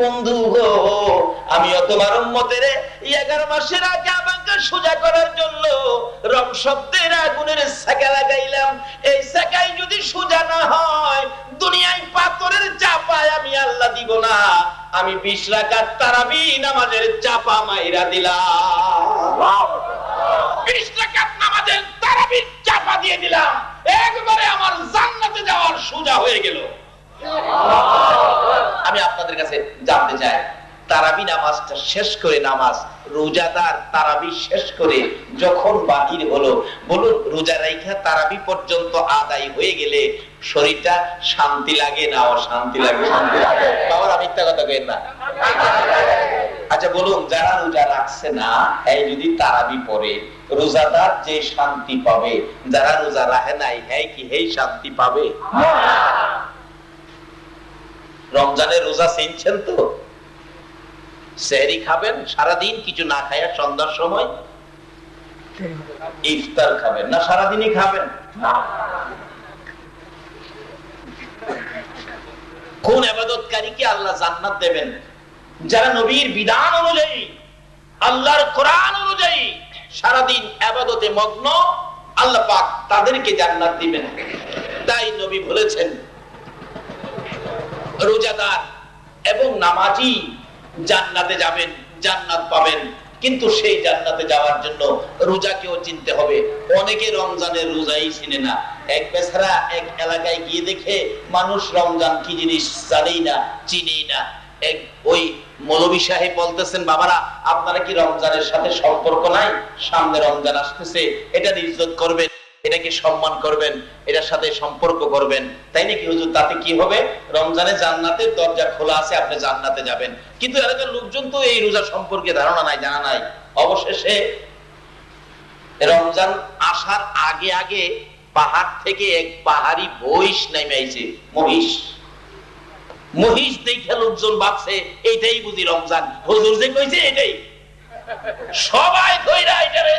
বন্ধু গো, আমিও তোমার উম্মতের 11 মাসের আগে আমাকে সোজা করার জন্য রব শব্দের আগুনের ছাকা লাগাইলাম। এই ছাকাই যদি সোজা না হয়, দুনিয়ায় পাথরের চাপায় আমি আল্লাহ দিব না। আমি 20 রাকাত তারাবি নামাজের চাপা মাইরা দিলাম। 20 রাকাত নামাজের তারাবির চাপা দিয়ে দিলাম, একবারে আমার জান্নাতে যাওয়ার সোজা হয়ে গেল। আমি আপনাদের কাছে জানতে চাই, তারাবি নামাজটা শেষ করে, নামাজ রোজাদার তারাবি শেষ করে যখন বাহির হলো, বলুন রোজা রাইখা তারাবি পর্যন্ত আদায় হয়ে গেলে শরীরটা শান্তি লাগে না অশান্তি লাগে? শান্তি লাগে। বাবার মিথ্যা কথা কইেন না। আচ্ছা বলুন, যারা রোজা রাখছে না, এই যদি তারাবি পড়ে, রোজাদার যে শান্তি পাবে, যারা রোজা রাখে নাই, হ্যাঁ কি এই শান্তি পাবে? রমজানের রোজা চিনছেন তো? সেহরি খাবেন, সারাদিন কিছু না খায়া সন্ধ্যার সময় ইফতার খাবেন, না সারাদিনই খাবেন? কোন ইবাদতকারীকে আল্লাহ জান্নাত দেবেন? যারা নবীর বিধান অনুযায়ী, আল্লাহর কোরআন অনুযায়ী সারাদিন ইবাদতে মগ্ন, আল্লাহ পাক তাদেরকে জান্নাত দিবেন। তাই নবী বলেছেন, রোজাদার এবং নামাজি জান্নাতে যাবেন, জান্নাত পাবেন। কিন্তু সেই জান্নাতে যাওয়ার জন্য রোজাকেও চিনতে হবে। অনেকে রমজানের রোজাই চিনে না। এক বেচারা এক এলাকায় গিয়ে দেখে মানুষ রমজান কি জিনিস জানেই না, চিনেই না। এক ওই মৌলভী সাহেব বলতেছেন, বাবারা আপনারা কি রমজানের সাথে সম্পর্ক নাই? সামনে রমজান আসতেছে, এটার ইজ্জত করবেন, এটাকে সম্মান করবেন, এটার সাথে সম্পর্ক করবেন। তাই নাকি হুজুর? তাতে কি হবে? রমজানে জান্নাতের দরজা খোলা আছে, আপনি জান্নাতে যাবেন। কিন্তু এলাকার লোকজন তো এই রোজা সম্পর্কে ধারণা নাই, জানা নাই। অবশেষে রমজান আসার আগে আগে পাহাড় থেকে এক পাহাড়ি মহিষ নেমে আইছে। মহিষ দেখে লোকজন ভাবছে এইটাই বুঝি রমজান, হুজুর যে কইছে এটাই। সবাই ধইরা এটারে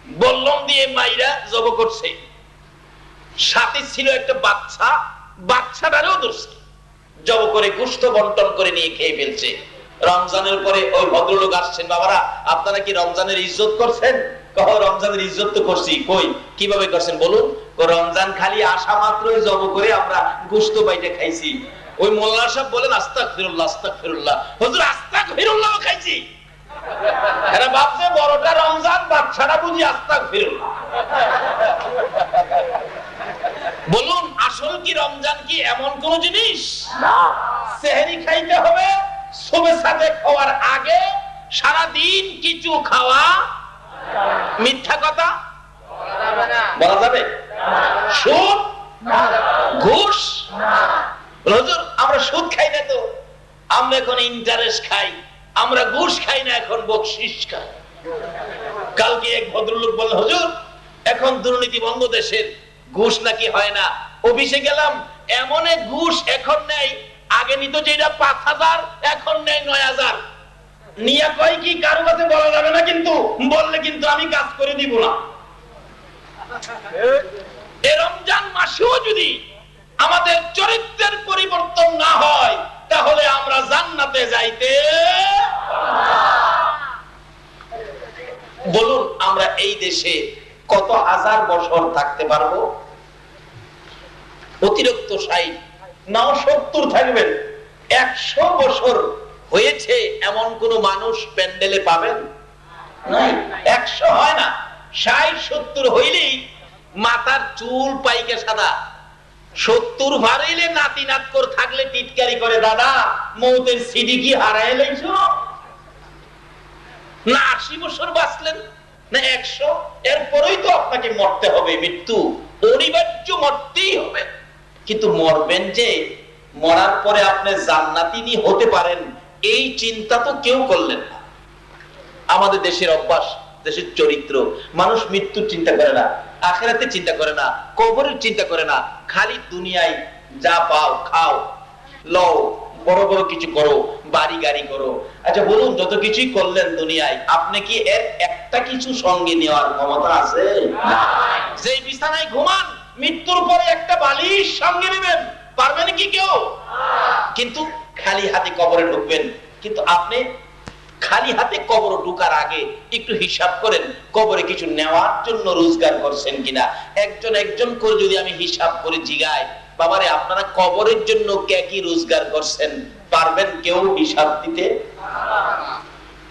বল্লম দিয়ে মাইরা জব করছে। সাথে ছিল একটা বাচ্চা, বাচ্চাটারেও ধরছে, জব করে গোশত বন্টন করে নিয়ে খেয়ে ফেলছে। রমজানের পরে ওই ভদ্রলোক আসছেন, বাবারা আপনারা কি রমজানের ইজ্জত করছেন? কহ রমজানের ইজ্জত তো করছি। কই কিভাবে করছেন বলুন? রমজান খালি আসা মাত্রই জব করে আমরা গোশত বাইটে খাইছি। ওই মোল্লা সাহেব বলেন, আস্তাগফিরুল্লাহ আস্তাগফিরুল্লাহ। হুজুর আস্তাগফিরুল্লাহ খাইছি। এরা ভাবছে বড়টা রমজান, বাচ্চাটা বুঝি আস্তাগফিরুল্লাহ। বলুন আসল কি রমজান কি এমন কোন জিনিস? না। সেহরি খাইতে হবে, সুবে সাদেক খাওয়ার আগে সারাদিন কিছু খাওয়া মিথ্যা কথা বলা যাবে? সুদ, ঘুষ। হুজুর আমরা সুদ খাই না তো, আমরা এখন ইন্টারেস্ট খাই। আমরা ঘুষ খাই না, এখন বকশিশ খাই। কালকে এক ভদ্রলোক বলল, হুজুর এখন দুর্নীতি বন্ধ দেশের, ঘুষ নাকি হয় না। অফিসে গেলাম, এমন এক ঘুষ এখন নেই, আগে নিত যেটা 5,000 এখন নেই 9,000। নিয়া কয় কি কারো কাছে বলা যাবে না, কিন্তু বললে কিন্তু আমি কাজ করে দিব না। এই রমজান মাসেও যদি আমাদের চরিত্রের পরিবর্তন না হয়, তাহলে আমরা জান্নাতে যাইতে। বলুন আমরা এই দেশে কত হাজার বছর থাকতে পারবো? অতিরিক্ত 60 না 70 থাকবেন। 100 বছর হয়েছে এমন কোন মানুষ প্যান্ডেলে পাবেন নাই। 100 হয় না, 60-70 হইলেই মাথার চুল পাইকে সাদা। 70 ভারাইলে নাতি নাত করে থাকলে টিটকারি করে, দাদা মৌতের সিডি কি হারাই লাইছো? না 80 বছর বাঁচলেন, না 100। এরপরেই তো আপনাকে মরতে হবে, মৃত্যু অনিবার্য, মরতেই হবে। কিন্তু মরবেন যে, মরার পরে আপনি জান্নাতি হতে পারেন, এই চিন্তা তো কেউ করলেন না। আমাদের দেশের অভ্যাস, দেশের চরিত্র, মানুষ মৃত্যুর চিন্তা করে না, আখিরাতের চিন্তা করে না, কবরের চিন্তা করে না। খালি দুনিয়ায় যা পাও খাও, লও, বড় বড় কিছু করো, বাড়ি গাড়ি করো। আচ্ছা বলুন, যত কিছুই করলেন দুনিয়ায়, আপনি কি এর একটা কিছু সঙ্গে নেওয়ার ক্ষমতা আছে? যে বিছানায় ঘুমান, মৃত্যুর পরে একটা বালিশ সঙ্গে নেবেন পারবেন কি কেউ? কিন্তু খালি হাতে কবরে ঢুকবেন। কিন্তু আপনি খালি হাতে কবরে ঢুকার আগে একটু হিসাব করেন কবরে কিছু নেওয়ার জন্য রোজগার করছেন কিনা। একজন একজন করে যদি আমি হিসাব করে জিগাই, বাবারে আপনারা কবরের জন্য কে কি রোজগার করছেন, পারবেন কেউ হিসাব দিতে?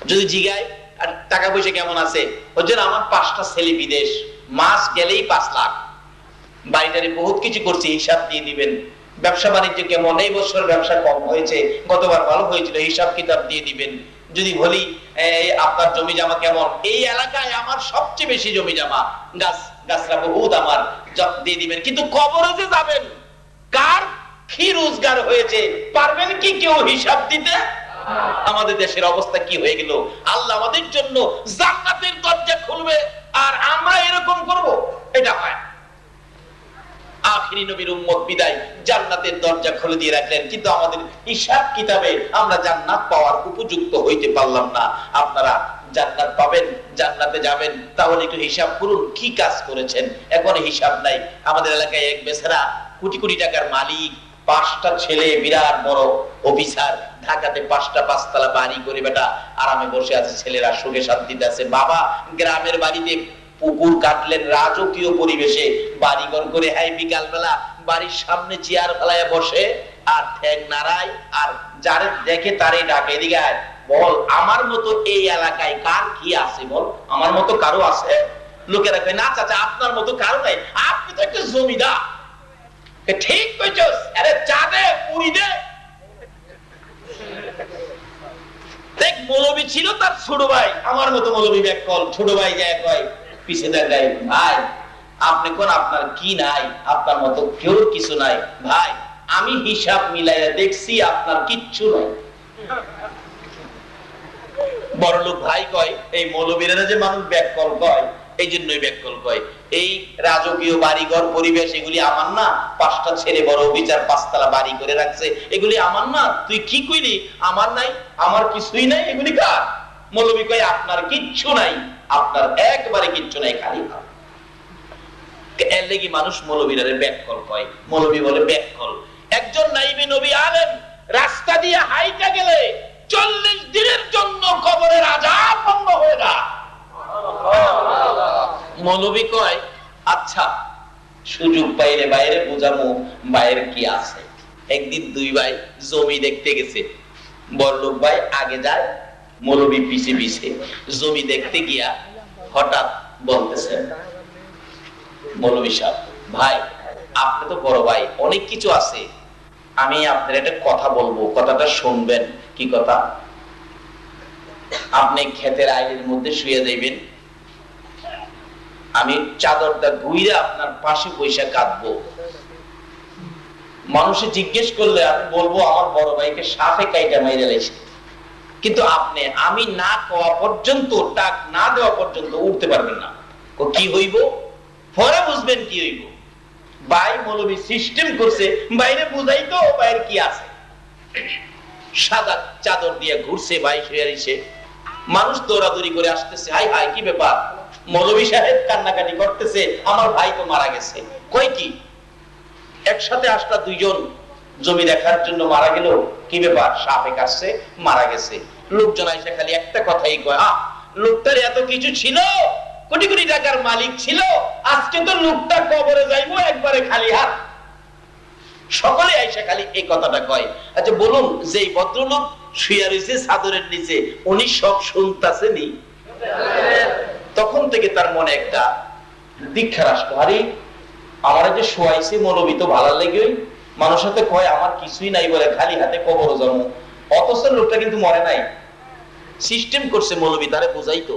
যদি জিগাই আর টাকা পয়সা কেমন আছে, ওজন আমার 5টা ছেলে বিদেশ, মাস গেলেই 5 লাখ, বাড়িটারে বহুত কিছু করছি, হিসাব দিয়ে দিবেন। ব্যবসা বাণিজ্য কেমন, এই বছর ব্যবসা কম হয়েছে, গতবার ভালো হয়েছিল, হিসাব কিতাব দিয়ে দিবেন। যদি বলি আপনার জমি জমা কেমন, এই এলাকায় আমার সবচেয়ে বেশি জমি জমা, গাছরা বহুত আমার, দিয়ে দিবেন। কিন্তু কবরে যে যাবেন, কার কি রোজগার হয়েছে পারবেন কি কেউ হিসাব দিতে? আমাদের দেশের অবস্থা কি হয়ে গেল। আল্লাহ আমাদের জন্য জান্নাতের দরজা খুলবে আর আমরা এরকম করব, এটা হয়। আখিরি নবীর উম্মত বিদায় জান্নাতের দরজা খুলে দিয়ে রাখলেন, কিন্তু আমাদের হিসাব কিতাবে আমরা জান্নাত পাওয়ার উপযুক্ত হইতে পারলাম না। আপনারা জান্নাত পাবেন, জান্নাতে যাবেন, তাহলে একটু হিসাব করুন কি কাজ করেছেন। এখন হিসাব নাই। আমাদের এলাকায় এক বেচারা কোটি কোটি টাকার মালিক, 5টা ছেলে, বিরাট বড় অফিসার, ঢাকাতে 5টা 5তলা বাড়ি করে বেটা আরামে বসে আছে, ছেলেরা সুখে শান্তিতে আছে। বাবা গ্রামের বাড়িতে পুকুর কাটলেন, রাজকীয় পরিবেশে বাড়িঘর করে, হ্যাঁ বিকাল বেলা বাড়ির সামনে চেয়ার ফেলায় বসে আর ঠ্যাং নাড়ায়, আর যারে দেখে তারে ডাকে, এদিকে আয়, বল আমার মতো এই এলাকায় কার কি আছে, বল আমার মতো কারো আছে? লোকেরা কয় না চাচা আপনার মতো কারো নাই, আপনি তো একটা জমিদার। ঠিক কইছস, আরে চা দে, পুরি দে। দেখ মৌলবী ছিল, তার ছোট ভাই আমার মতো মৌলবী ব্যাকল, ছোট ভাই যায় কয় পিছে দেখায়, ভাই আপনি কোন আপনার কি নাই, আপনার মতো কেউ কিছু নাই। ভাই আমি হিসাব মিলাইয়া দেখছি আপনার কিচ্ছু নাই। বড় লোক ভাই কয় এই মৌলবীরা যে মানুষ ব্যাকল কয়, এই জন্যই ব্যাকল কয়। এই রাজকীয় বাড়িঘর পরিবেশ এগুলি আমার না, 5টা ছেলে বড় অফিসার 5তলা বাড়ি করে রাখছে, এগুলি আমার না। তুই কি কইলি আমার নাই, আমার কিছুই নাই, এগুলি কার? মৌলবী কয় আপনার কিচ্ছু নাই, আপনার একবারে কিচ্ছু নাই, খালি এর লাগি মানুষ মৌলবীরারে ব্যাকল কয়। মৌলবী বলে ব্যাকল। একজন নাইবে নবী আলেম রাস্তা দিয়ে হাইটা গেলে 40 দিনের জন্য কবরের আযাব বন্ধ হয়ে যায়। মৌলবী কয় আচ্ছা সুযোগ পাইলে বাইরে বুঝামু বাইরে কি আছে। একদিন 2 ভাই জমি দেখতে গেছে, বড়লোক ভাই আগে যায়, মৌলবী পিছে পিছে। জমি দেখতে গিয়া হঠাৎ বলতেছে, মৌলবী সাহেব ভাই আপনি তো বড় ভাই, অনেক কিছু আছে, আমি আপনার একটা কথা বলবো, কথাটা শুনবেন। কি কথা? আপনি ক্ষেতের আইলের মধ্যে শুয়ে যাইবেন, আমি চাদরটা ঘুরে আপনার পাশে বসে কাঁদবো। মানুষে জিজ্ঞেস করলে আমি বলবো আমার বড় ভাইকে সাপে কাইটা মেরে লেছে, কিন্তু আপনি আমি না কোয়া পর্যন্ত, ডাক না দেওয়া পর্যন্ত উঠতে পারবেন না। কি হইব পরে বুঝবেন কি হইব। ভাই মৌলবী সিস্টেম করছে বাইরে বুঝাইতো বাইরে কি আছে। সাদা চাদর দিয়ে ঘুরছে, ভাই শুয়ে রইছে, মানুষ দৌড়াদৌড়ি করে আসতেছে, হাই হাই কি ব্যাপার? মৌলবী সাহেব কান্নাকাটি করতেছে, আমার ভাই তো মারা গেছে। কই কি? একসাথে আসলা 2 জন জমি দেখার জন্য মারা গেল, কি ব্যাপার? সাপে কাটছে মারা গেছে। লোকজন আইসা খালি একটা কথাই কয়, লোকটার এত কিছু ছিল, কোটি কোটি টাকার মালিক ছিল, আজকে তো লোকটা কবরে যাইবো একবারে খালি হাত। সকলে আইসা খালি এই কথাটা কয়। আচ্ছা বলুন, যে ভদ্রলোক শুয়ে রয়েছে চাদরের নিচে, উনি সব শুনতাছেনি? তখন থেকে তার মনে একটা দীক্ষার আসলো, আরে আমার যে শোয়াইছে মৌলবী তো ভালো লেগে, মানুষ হাতে কয় আমার কিছুই নাই বলে খালি হাতে কবর যাবো, অথচ লোকটা কিন্তু মরে নাই। সিস্টেম করছে মৌলবী, তারে বুঝাইতো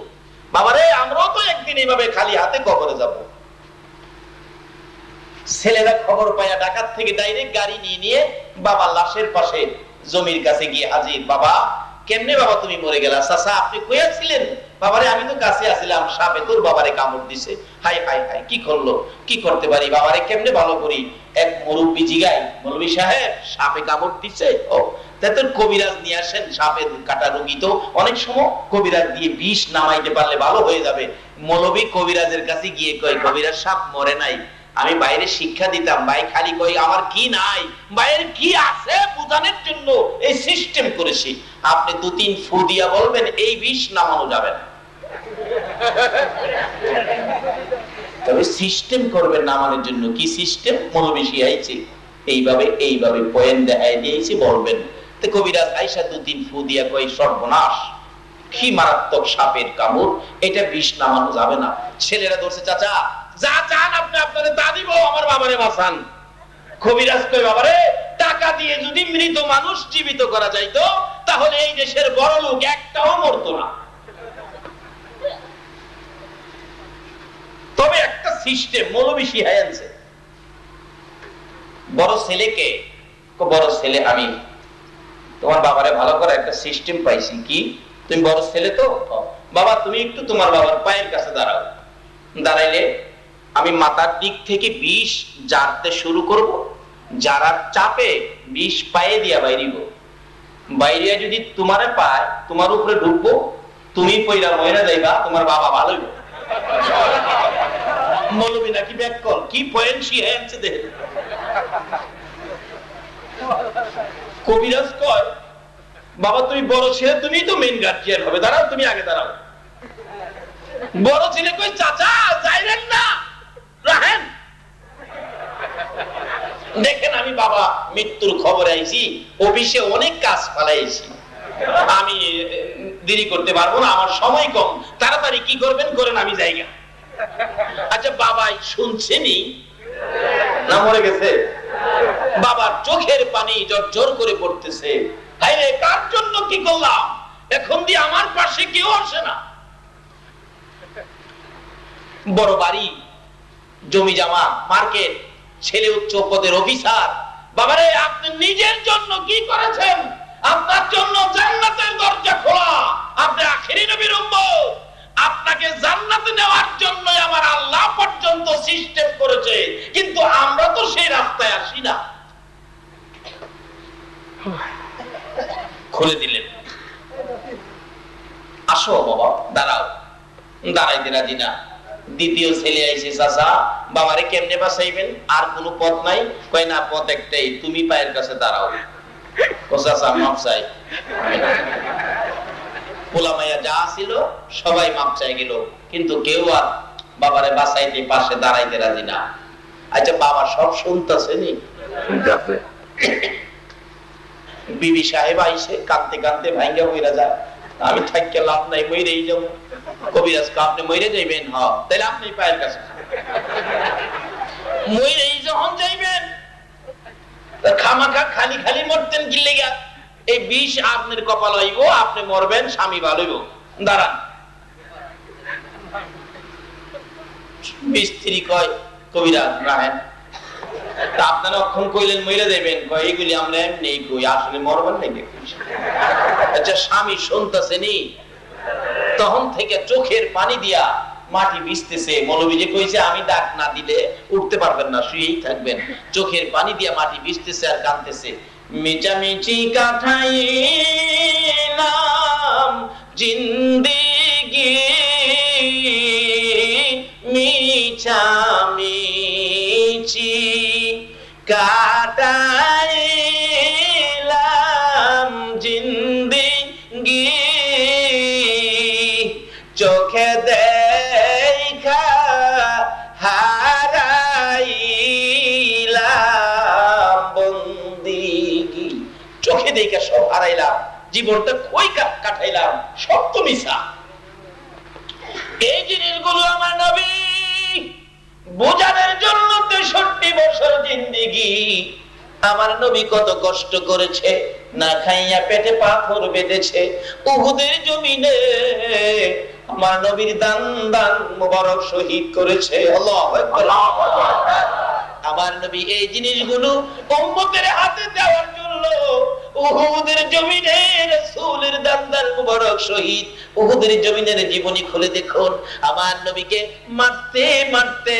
বাবারে আমরাও তো একদিন এইভাবে খালি হাতে কবরে যাব। ছেলেরা খবর পায়া ডাকাত থেকে ডাইরেক্ট গাড়ি নিয়ে বাবা লাশের পাশে জমির কাছে গিয়ে হাজির। বাবা কেমনে বাবা তুমি মরে গেলা? চাচা আপনি কইয়া ছিলেন? বাবারে আমি তো কাছে আসছিলাম, সাপে তোর বাবারে কামড় দিছে। হাই হাই হাই কি করলো, কি করতে পারি, বাবারে কেমনে ভালো করি? এক মুরব্বি জিগাই, মৌলবী সাহেব সাপে কামড় দিছে, ও তাই তোর কবিরাজ নিয়ে আসেন, সাপে কাটা রোগী তো অনেক সময় কবিরাজ দিয়ে বিষ নামাইতে পারলে ভালো হয়ে যাবে। মৌলবী কবিরাজের কাছে গিয়ে কয়, কবিরাজ সাপ মরে নাই, আমি বাইরে শিক্ষা দিতাম, ভাই খালি কই আমার কি নাই, ভাইয়ের কি আছে বোঝানোর জন্য এই সিস্টেম করেছি। আপনি 2-3 ফু দিয়া বলবেন এই বিষ নামানো যাবে না, তবে সিস্টেম করবেন নামানোর জন্য। কি সিস্টেম? মৌলবী শিখাইছে, এইভাবে এইভাবে পয়েন্ট দেখাই দিয়েছি বলবেন। তো কবিরাজ আইসা 2-3 ফু দিয়া কই সর্বনাশ, কি মারাত্মক সাপের কামড়, এটা বিষ নামানো যাবে না। ছেলেরা ধরছে, চাচা যা চান আপনি আপনারে তা দিব, আমার বাবারে বাঁচান। কবিরাজ কই, বাবারে টাকা দিয়ে যদি মৃত মানুষ জীবিত করা যাইতো তাহলে এই দেশের বড় লোক একটাও মরতো না। তবে একটা সিস্টেম মৌলবী শিখাই আনছে। বড় ছেলেকে, বড় ছেলে আমি তোমার বাবারে ভালো করে একটা সিস্টেম পাইছি। কি? তুমি বড় ছেলে তো, বাবা তুমি একটু তোমার বাবার পায়ের কাছে দাঁড়াও। দাঁড়াইলে আমি মাথার দিক থেকে বিষ জারতে শুরু করব, যারার চাপে বিষ পায়ে দিয়া বাইরিব, বাইরিয়া যদি তোমারে পায় তোমার উপরে ঢুকবো, তুমি পয়রা ময়রা যাইবা, তোমার বাবা ভালো হইব। মৌলবী নাকি ব্যাককল, কি পয়েন্ট শিখাই আনছে দেখে। কবিরাজ কয়, বাবা তুমি বড় ছেলে, তুমি তো মেইন গার্জিয়ান হবে, দাঁড়াও তুমি আগে দাঁড়াও। বড় ছেলে কই, চাচা যাইবেন না, রাহেন। দেখেন আমি বাবা মৃত্যুর খবর আইছি, অফিসে অনেক কাজ ফালাইছি, আমি দেরি করতে পারবো না, আমার সময় কম, তাড়াতাড়ি কি করবেন করেন, আমি যাইগা। আচ্ছা বাবাই শুনছেনি না মরে গেছে? বাবার চোখের পানি জোর করে পড়তেছে, হায়রে কার জন্য কি করলাম, এখন দিয়ে আমার পাশে কেউ আসে না। বড় বাড়ি, জমি জামা, মার্কেট, ছেলে উচ্চ পদের অফিসার, বাবারে আপনি নিজের জন্য কি করেছেন? আপনার জন্য জান্নাতের দরজা খোলা, আপনি আখেরি নবীর উম্মত, আপনাকে জান্নাতে নেওয়ার জন্য আমার আল্লাহ পর্যন্ত সিস্টেম করেছে, কিন্তু আমরা তো সেই রাস্তায় আসি না। খুলে দিলেন, আসো বাবা দাঁড়াও। দাঁড়াইতে রাজি না। দ্বিতীয় ছেলে আইসে, চাচা বাবারে কেমনে বাঁচাইবেন, আর কোন পথ নাই? কয় না, পথ একটাই, তুমি পায়ের কাছে দাঁড়াও। ও চাচা মাপ চাই। পোলা মাইয়া যা ছিল সবাই মাপ চাই গেল, কিন্তু কেউ আর বাবারে বাঁচাইতে পাশে দাঁড়াইতে রাজি না। আচ্ছা বাবা সব শুনতেছে নি? বিবি সাহেব আইসে কাঁদতে কাঁদতে ভাঙ্গা হইরা যায়, আমি থাকতে লাভ নাই, মইরেই যাবো। কবিরাজ আপনি মইরে যাইবেন? হ্যাঁ, তাহলে আপনি পায়ের কাছে মইরেই যখন যাইবেন, খামাখা খালি খালি মরতেন কি লেগা? এই বিষ আপনার কপাল হইব, আপনি মরবেন, স্বামী ভালো হইব। দাঁড়ান। মিস্ত্রি কয়, কবিরাজ রাহেন, আপনারা অক্ষণ কইলেন মইরা যাইবেন, কয় এইগুলি আমরা এমনি কই, আসলে মরবেন নাকি? আচ্ছা স্বামী শুনতেছেনি? তখন থেকে চোখের পানি দিয়া মাটি ভিজতেছে। মৌলবী যে কইছে আমি ডাক না দিলে উঠতে পারবেন না, শুয়েই থাকবেন, চোখের পানি দিয়া মাটি ভিজতেছে আর কাঁদতেছে। মিচামিচি কাটাইলাম জিন্দেগি, মিচামিচি কাটাইলাম জিন্দেগি, চোখে দেখা হারাইলাম বন্দিগি। চোখে দেখা সব হারাইলাম, জীবনটা কই কাটাইলাম, সব তো মিছা। এই জিনিসগুলো আমার নবী বোঝানোর জন্য 63 বছর জিন্দেগি। আমার নবী কত কষ্ট করেছে, না খাইয়া পেটে পাথর বেঁধেছে। উহুদের জমিনে আমার নবীর দান দান মোবারক শহীদ করেছে। আল্লাহু আকবার। আমার নবী এই জিনিসগুলো উম্মতের হাতে দেওয়ার জন্য উহুদের জমিনে রাসূলের দান দান মোবারক শহীদ। উহুদের জমিনের জীবনী খুলে দেখুন, আমার নবীকে মারতে মারতে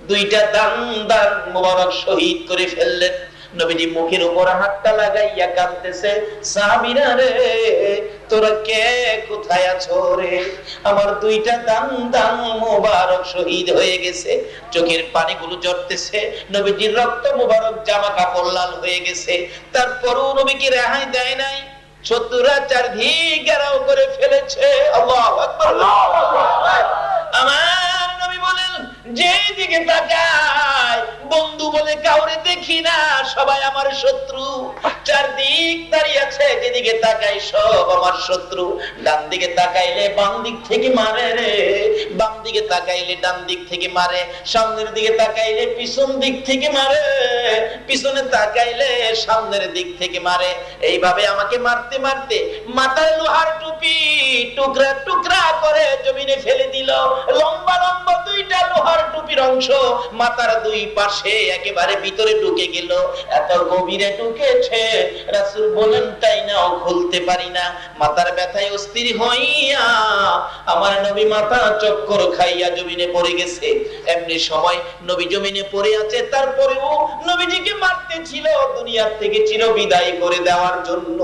2টা দান দান মোবারক শহীদ করে ফেললেন। নবীজি মুখের উপর হাতটা লাগাইয়া কাঁদতেছে, সাহাবীরা রে তোরা কে কোথায় আছো রে? আমার দুইটা দান মোবারক শহীদ হয়ে গেছে, চোখের পানিগুলো ঝরতেছে, নবীজির রক্ত মোবারক জামা কাপড় লাল হয়ে গেছে, তারপরও নবীকে রেহাই দেয় নাই। শত্রুরা চারদিক ঘেরাও করে ফেলেছে। আল্লাহু আকবার, আল্লাহু আকবার। আমার নবী বলেন, যেদিকে তাকাই বন্ধু বলে কাউরে দেখি না, সবাই আমার শত্রু। চারদিক দাঁড়িয়ে আছে, যেদিকে তাকাই সব আমার শত্রু। ডান দিকে তাকাইলে বাম দিক থেকে মারে রে, বাম দিকে তাকাইলে ডান দিক থেকে মারে, সামনের দিকে তাকাইলে পিছন দিক থেকে মারে, পিছনে তাকাইলে সামনের দিক থেকে মারে। এইভাবে আমাকে মারতে মারতে মাথার লোহার টুপি টুকরা টুকরা করে জমিনে ফেলে দিল। লম্বা লম্বা দুইটা লোহার টুপির অংশ মাথার দুই পাশে একেবারে ভিতরে ঢুকে গেল। এত গভীরে ঢুকেছে, রাসূল বলেন তাই না খুলতে পারি না। মাথার ব্যথায় অস্থির হইয়া আমার নবী মাথা চক্কর খাইয়া জমিনে পড়ে গেছে। এমনি সময় নবী জমিনে পড়ে আছে, তারপরেও নবীজিকে মারতে ছিল দুনিয়া থেকে চির বিদায় করে দেওয়ার জন্য।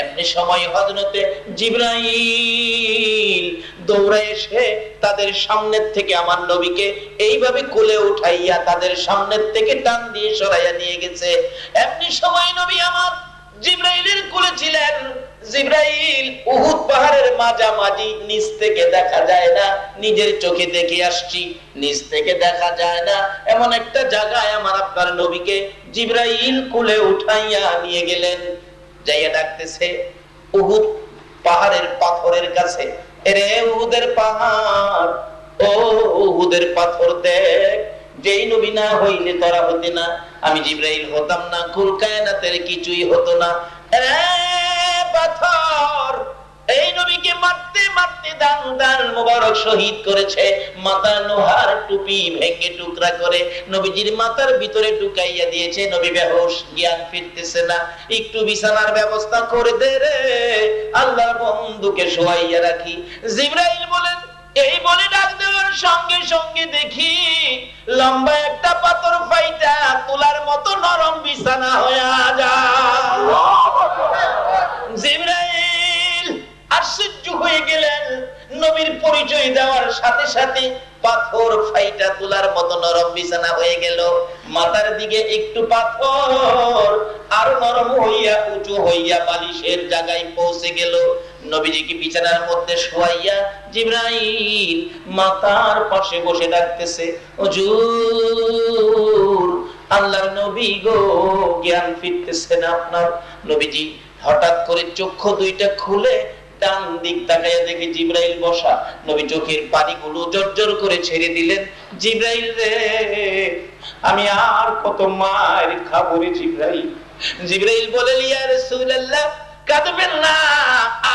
এমনি সময় হযরতে জিবরাইল দৌড়ে এসে তাদের সামনের থেকে আমার নবীকে এইভাবে কোলে উঠাইয়া তাদের সামনের থেকে টান দিয়ে সরাইয়া নিয়ে গেছে। এমনি সময় নবী আমার জিবরাইলের কোলে ছিলেন। জিবরাইল উহুদ পাহাড়ের মাঝামাঝি, নিচ থেকে দেখা যায় না, নিজের চোখে দেখে আসছি, নিচ থেকে দেখা যায় না এমন একটা জায়গায় আমার আপনার নবীকে জিবরাইল কোলে উঠাইয়া নিয়ে গেলেন। যাইয়া ডাকতেছে উহুদ পাহাড়ের পাথরের কাছে, এরে উহুদের পাহাড়, ও উহুদের পাথর দেখ, যেই নবী না হইলে তোরা হতে না, আমি জিবরাইল হতাম না, কুল কায়নাতের কিছুই হতো না। এরে পাথর, এই নবীকে মারতে মারতে দান মোবারক শহীদ করেছে। মাথা লোহার টুপি ভেঙে টুকরা করে নবীজির মাথার ভিতরে ঢুকাইয়া দিয়েছে। নবী বেহুশ, জ্ঞান ফিরতেছে না। একটু বিছানার ব্যবস্থা করে দে রে, আল্লাহর বন্ধুকে শোয়াইয়া রাখি। জিবরাইল বলেন, এই বলে ডাক দেওয়ার সঙ্গে সঙ্গে দেখি লম্বা একটা পাথর ফাইটা তুলার মতো নরম বিছানা হয়ে যায়। জিবরাইল আশ্চর্য হয়ে গেলেন। নবীর পরিচয় দেওয়ার সাথে সাথে পাথর ফাইটা তুলার মতো নরম বিছানা হয়ে গেল। মাথার দিকে একটু পাথর আর নরম হইয়া উঁচু হইয়া বালিশের জায়গায় পৌঁছে গেল। নবীজিকে বিছানার মধ্যে শোয়াইয়া জিবরাইল মাথার পাশে বসে ডাকতেছে, হুজুর আল্লাহর নবী গো, জ্ঞান ফিরতেছে না আপনার। নবীজি হঠাৎ করে চক্ষু দুইটা খুলে ডান দিক তাকাইয়া দেখে জিবরাইল বসা। নবী চোখের পানিগুলো জর্জর করে ছেড়ে দিলেন। জিবরাইল রে, আমি আর কত মার খাবো রে জিবরাইল। জিবরাইল বলে, ইয়া রাসূলুল্লাহ কাঁদবেন না,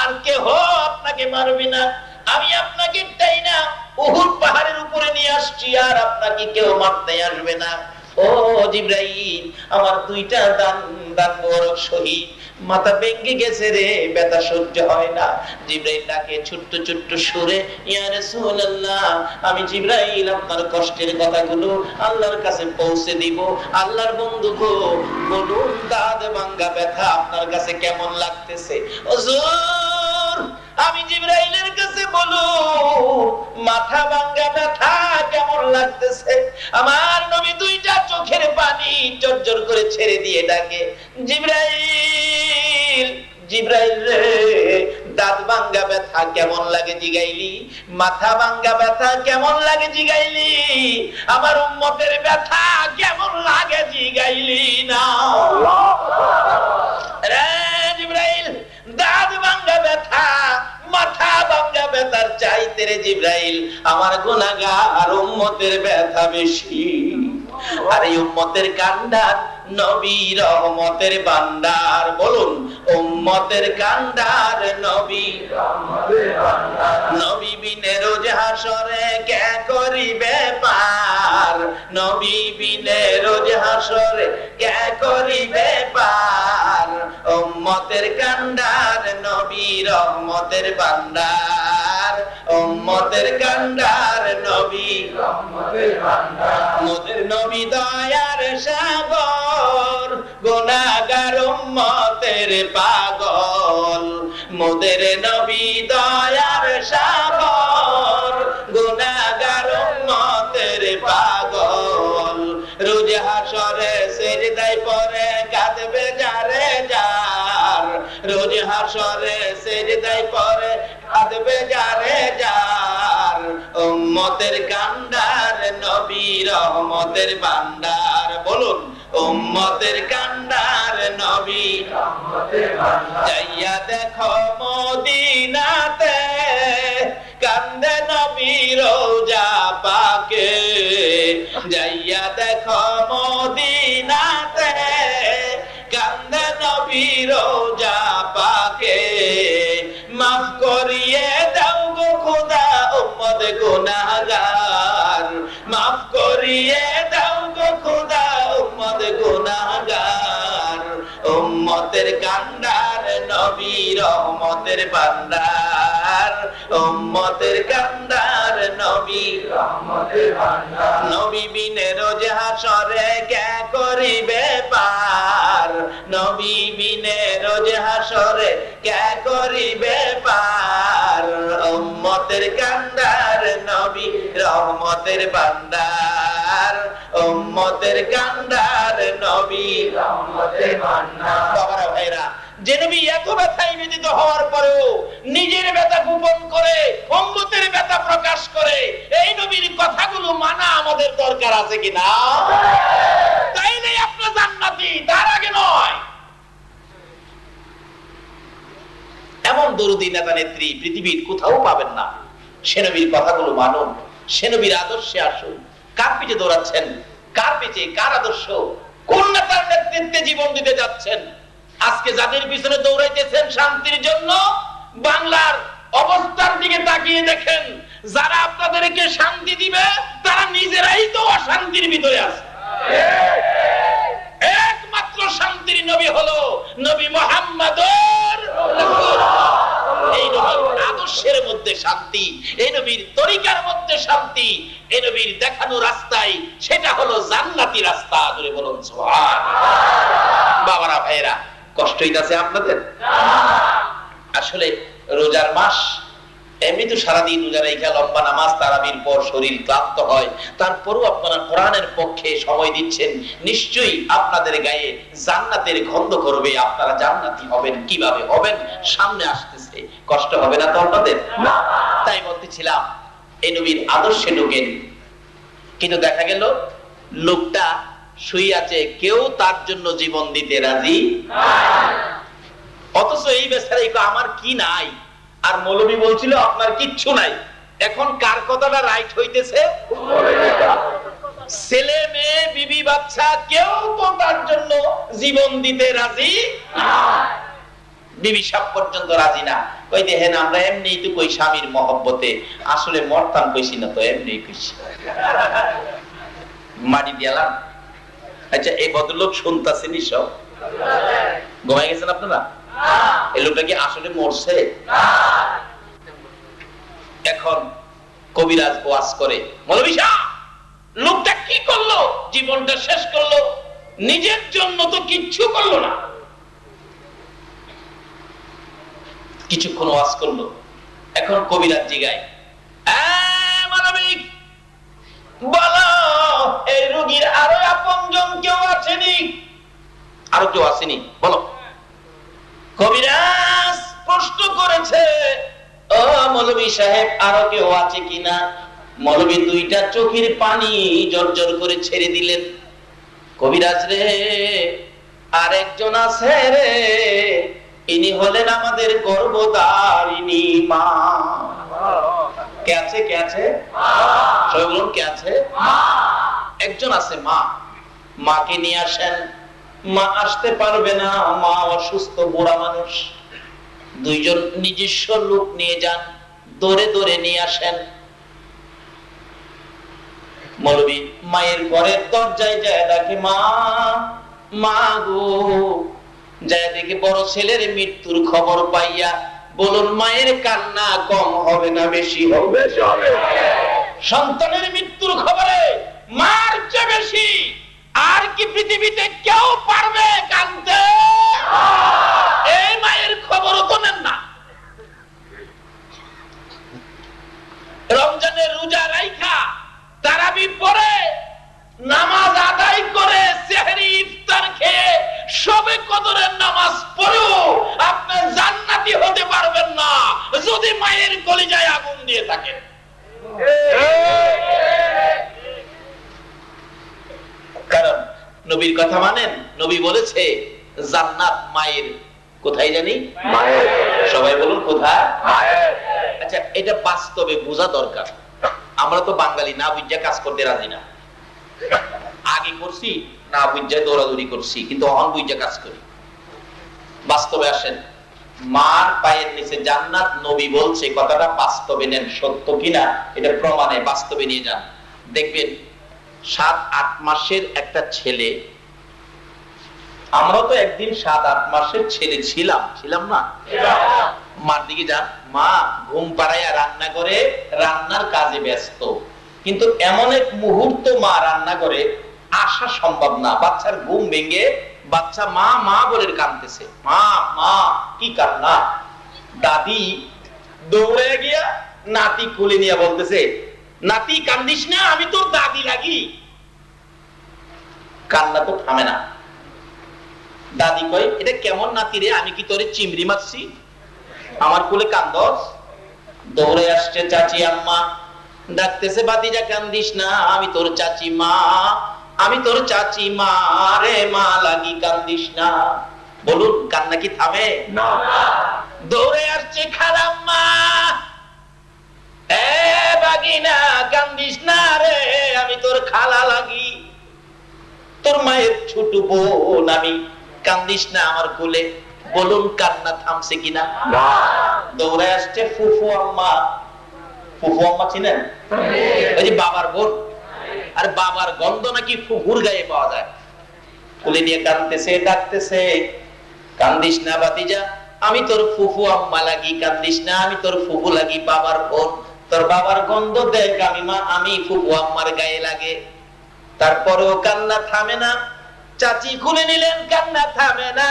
আর কেহ আপনাকে মারবে না, আমি আপনাকে তাই না উহুদ পাহাড়ের উপরে নিয়ে আসছি, আর আপনাকে কেউ মারতে আসবে না। ও জিবরাইল, আমার দুইটা দান মোবারক শহীদ, মাথা ভেঙে গেছে রে, ব্যথা সহ্য হয় না। জিবরাইল ডাকে ছোট্ট ছোট্ট সুরে, ইয়া রাসূলুল্লাহ আমি জিবরাইল আপনার কষ্টের কথাগুলো আল্লাহর কাছে পৌঁছে দিব। আল্লাহর বন্ধু গো, বলুন দাঁত ভাঙা ব্যথা আপনার কাছে কেমন লাগতেছে? হুজুর আমি জিবরাইলের কাছে বলো, মাথা ভাঙা ব্যথা কেমন লাগতেছে? আমার নবী দুইটা চোখের পানি জর্জর করে ছেড়ে দিয়ে ডাকে, জিবরাইল জিবরাইল রে, দাঁত ভাঙা ব্যথা কেমন লাগে জিগাইলি, মাথা ভাঙা ব্যথা কেমন লাগে জিগাইলি, আমার উম্মতের ব্যথা কেমন লাগে জিগাইলি না। রে জিবরাইল, দাঁত ভাঙা ব্যথা মাথা ভাঙা ব্যথার চাইতে রে জিবরাইল আমার গুনাহগার উম্মতের ব্যথা বেশি। আর এই উম্মতের কান্ডার নবী রহমতের ভান্ডার, বলুন উম্মতের কান্ডার নবী রহমতের ভান্ডার। নবী বিনে রোজ হাসরে কে করিবে পার, নবী বিনে রোজ হাসরে কে করিবে পার। উম্মতের কান্ডার নবী রহমতের ভান্ডার, উম্মতের কান্ডার নবী রহমতের ভান্ডার। মোদের নবী দয়ার সাগর, গুনাহগার উম্মতের পাগল, মোদের নবী দয়ার সাগর, গুনাহগার উম্মতের পাগল। রোজ হাসরে সিজদায় পড়ে কাঁদবে যারে যার, রোজ হাসরে সিজদায় পড়ে কাঁদবে যারে যার। উম্মতের কান্ডার নবী রহমতের ভান্ডার, বলুন উম্মতের কান্ডার নবী রহমতের ভান্ডার। যাইয়া দেখো মদিনাতে কান্দে নবী রোজা পাকে, যাইয়া দেখো মদিনাতে কান্দে নবী রোজা পাকে। মাফ করিয়ে দাও গো খোদা উম্মত গুনাহগার, মাফ করিয়ে দাও গো খোদা উম্মত গুনাহগার। উম্মতের কান্ডার নবী রহমতের ভান্ডার, উম্মতের কান্ডার নবী রহমতের ভান্ডার। নবী বিনে রোজ হাসরে কে করিবে পার, নবী বিনে রোজ হাসরে কে করিবে পার। উম্মতের কান্ডার নবী রহমতের ভান্ডার, উম্মতের কান্ডার নবী রহমতের ভান্ডার। বাবারা ভাইরা, যে নবী এত ব্যথায় ব্যথিত হওয়ার পরেও নিজের ব্যথা গোপন করে উম্মতের ব্যথা প্রকাশ করে, এই নবীর কথাগুলো মানা আমাদের দরকার আছে কিনা? তাইলে আপনি জান্নাতি, তার আগে নয়। এমন দরুদি নেতা নেত্রী পৃথিবীর কোথাও পাবেন না। সে নবীর কথাগুলো মানুন, সে নবীর আদর্শে আসুন। কার পিছে দৌড়াচ্ছেন? কার পিছে? কার আদর্শ? কোন নেতার নেতৃত্বে জীবন দিতে যাচ্ছেন? আজকে যাদের পিছনে দৌড়াইতেছেন শান্তির জন্য, বাংলার অবস্থার দিকে তাকিয়ে দেখেন, যারা আপনাদেরকে শান্তি দিবে তারা নিজেরাই তো অশান্তির ভিতরে আছে। একমাত্র শান্তির নবী হলো নবী মুহাম্মদুর রাসূলুল্লাহ। এই নবীর আদর্শের মধ্যে শান্তি, এই নবীর তরিকার মধ্যে শান্তি, এই নবীর দেখানো রাস্তায়, সেটা হলো জান্নাতি রাস্তা। ধরে বলুন সুবহানাল্লাহ। বাবারা ভাইরা, কষ্ট হইতাছে আপনাদের? আসলে রোজার মাস, এমনি তো সারাদিন রোজা রেখে লম্বা নামাজ তারাবির পর শরীর ক্লান্ত হয়, তারপরও আপনারা কোরআনের পক্ষে সময় দিচ্ছেন। নিশ্চয়ই আপনাদের গায়ে জান্নাতের গন্ধ করবে। আপনারা জান্নাতি হবেন। কিভাবে হবেন? সামনে আসতেছে। কষ্ট হবে না তো আপনাদের? তাই বলতেছিলাম, এই নবীর আদর্শে ঢোকেন, কিন্তু দেখা গেল লোকটা শুয়ে আছে, কেউ তার জন্য জীবন দিতে রাজি নাই। অথচ এই বেচারাই আমার কি নাই, আর মৌলবী বলছিল আপনার কিচ্ছু নাই। এখন কার কথাটা রাইট হইতেছে? ছেলে মেয়ে বিবি বাচ্চা কেউ তো তার জন্য জীবন দিতে রাজি না। বিবি সাহেব পর্যন্ত রাজি না। কই দেখেন, আমরা এমনি তো কই স্বামীর মহব্বতে, আসলে মরতাম কইছি না তো, এমনি কইছি। মাটি দিয়ালাম। আচ্ছা, এই ভদ্রলোক শুনতাছেন সব? ঘুমাই গেছেন আপনারা? এই লোকটা কি আসলে মরছে? এখন কবিরাজ ওয়াজ করে, মৌলভী সাহেব লোকটা কি করলো? জীবনটা শেষ করলো, নিজের জন্য তো কিচ্ছু করলো না। কিছুক্ষণ ওয়াজ করলো, এখন কবিরাজ জিগায়, মৌলভী বলো, এই রোগীর আরো আপনজন কেউ আসেনি? আরো কেউ আসেনি? বলো। কবিরাজ প্রশ্ন করেছে, ও মৌলভী সাহেব আরো কেউ আছে কিনা? মৌলভী দুইটা চোখের পানি জর্জর করে ছেড়ে দিলেন। কবিরাজ রে, আর একজন আছে রে, ইনি হলেন আমাদের গর্ভধারিণী মা। কে আছে? কে আছে? সবাই বলুন, কে আছে? একজন আছে, মা। মাকে নিয়ে আসেন। মা আসতে পারবে না, মা অসুস্থ, বুড়া মানুষ। দুইজন নিজস্ব লোক নিয়ে যান, দৌড়ে দৌড়ে নিয়ে আসেন। মৌলবী মায়ের ঘরের দরজায় যায় ডাকে, মা, মা গো। যায় দেখে বড় ছেলের মৃত্যুর খবর পাইয়া, বলুন মায়ের কান্না কম হবে না বেশি হবে? সন্তানের মৃত্যুর খবরে মার চেয়ে বেশি আর কি পৃথিবীতে কেউ পারবে কাঁদতে? এই মায়ের খবরও তো নেন না। থাকেন। কারণ নবীর কথা মানেন। নবী বলেছে জান্নাত মায়ের, কোথায় জানি? সবাই বলুন কোথায়? আচ্ছা, এটা বাস্তবে বোঝা দরকার। আমরা তো বাঙালি, না বুঝা কাজ করতে রাজি না। আগে করছি না বুঝা দৌড়াদৌড়ি করছি, কিন্তু অহন বুঝা কাজ করি। বাস্তবে আসেন, মার পায়ের নিচে জান্নাত, নবী বলছে, কথাটা বাস্তবে নেন, সত্য কিনা এটা প্রমাণে বাস্তবে নিয়ে যান, দেখবেন 7-8 মাসের একটা ছেলে। আমরা তো একদিন 7-8 মাসের ছেলে ছিলাম না? মার দিকে যান, মা ঘুম পাড়াইয়া রান্না করে, রান্নার কাজে ব্যস্ত, কিন্তু এমন এক মুহূর্ত মা রান্না করে আসা সম্ভব না। বাচ্চার ঘুম ভেঙে বাচ্চা মা মা বলে কাঁদতেছে, মা মা, কি কান্না? দাদি দৌড়ে গিয়া নাতি কোলে নিয়ে বলতেছে, নাতি কান্দিস না, আমি তোর দাদি লাগি। কান্না তো থামে না। দাদি কয়, এটা কেমন নাতি রে, আমি কি তোরে চিমড়ি মারছি, আমার কোলে কান্দস? দৌড়ে আসছে চাচি আম্মা, ডাকতেছে, বাতিজা কান্দিস না, আমি তোর চাচি মা, আমি তোর চাচি মা রে, মা লাগি কান্দিস না। বলুন কান্না কি থামে? না। দৌড়ে আসছে খালাম্মা, এ বাগিনা কান্দিস না রে, আমি তোর খালা লাগি, তোর মায়ের ছোট বোন আমি, কান্দিস না আমার কোলে। বলুন কান্না থামছে কিনা? না। দৌড়ে আসছে ফুফু আম্মা। ফুফু আম্মা চিনেন? ওই যে বাবার বোন। আর বাবার গন্ধ নাকি ফুফুর গায়ে পাওয়া যায়। কোলে নিয়ে কাঁদতেছে, ডাকতেছে, কান্দিস না বাতিজা, আমি তোর ফুফু আম্মা লাগি, কান্দিস না, আমি তোর ফুফু লাগি, বাবার বোন, তোর বাবার গন্ধ দেখ আমি মা, আমি ফুফু আম্মার গায়ে লাগে। তারপরেও কান্না থামে না। চাচি খুলে নিলেন, কান্না থামে না।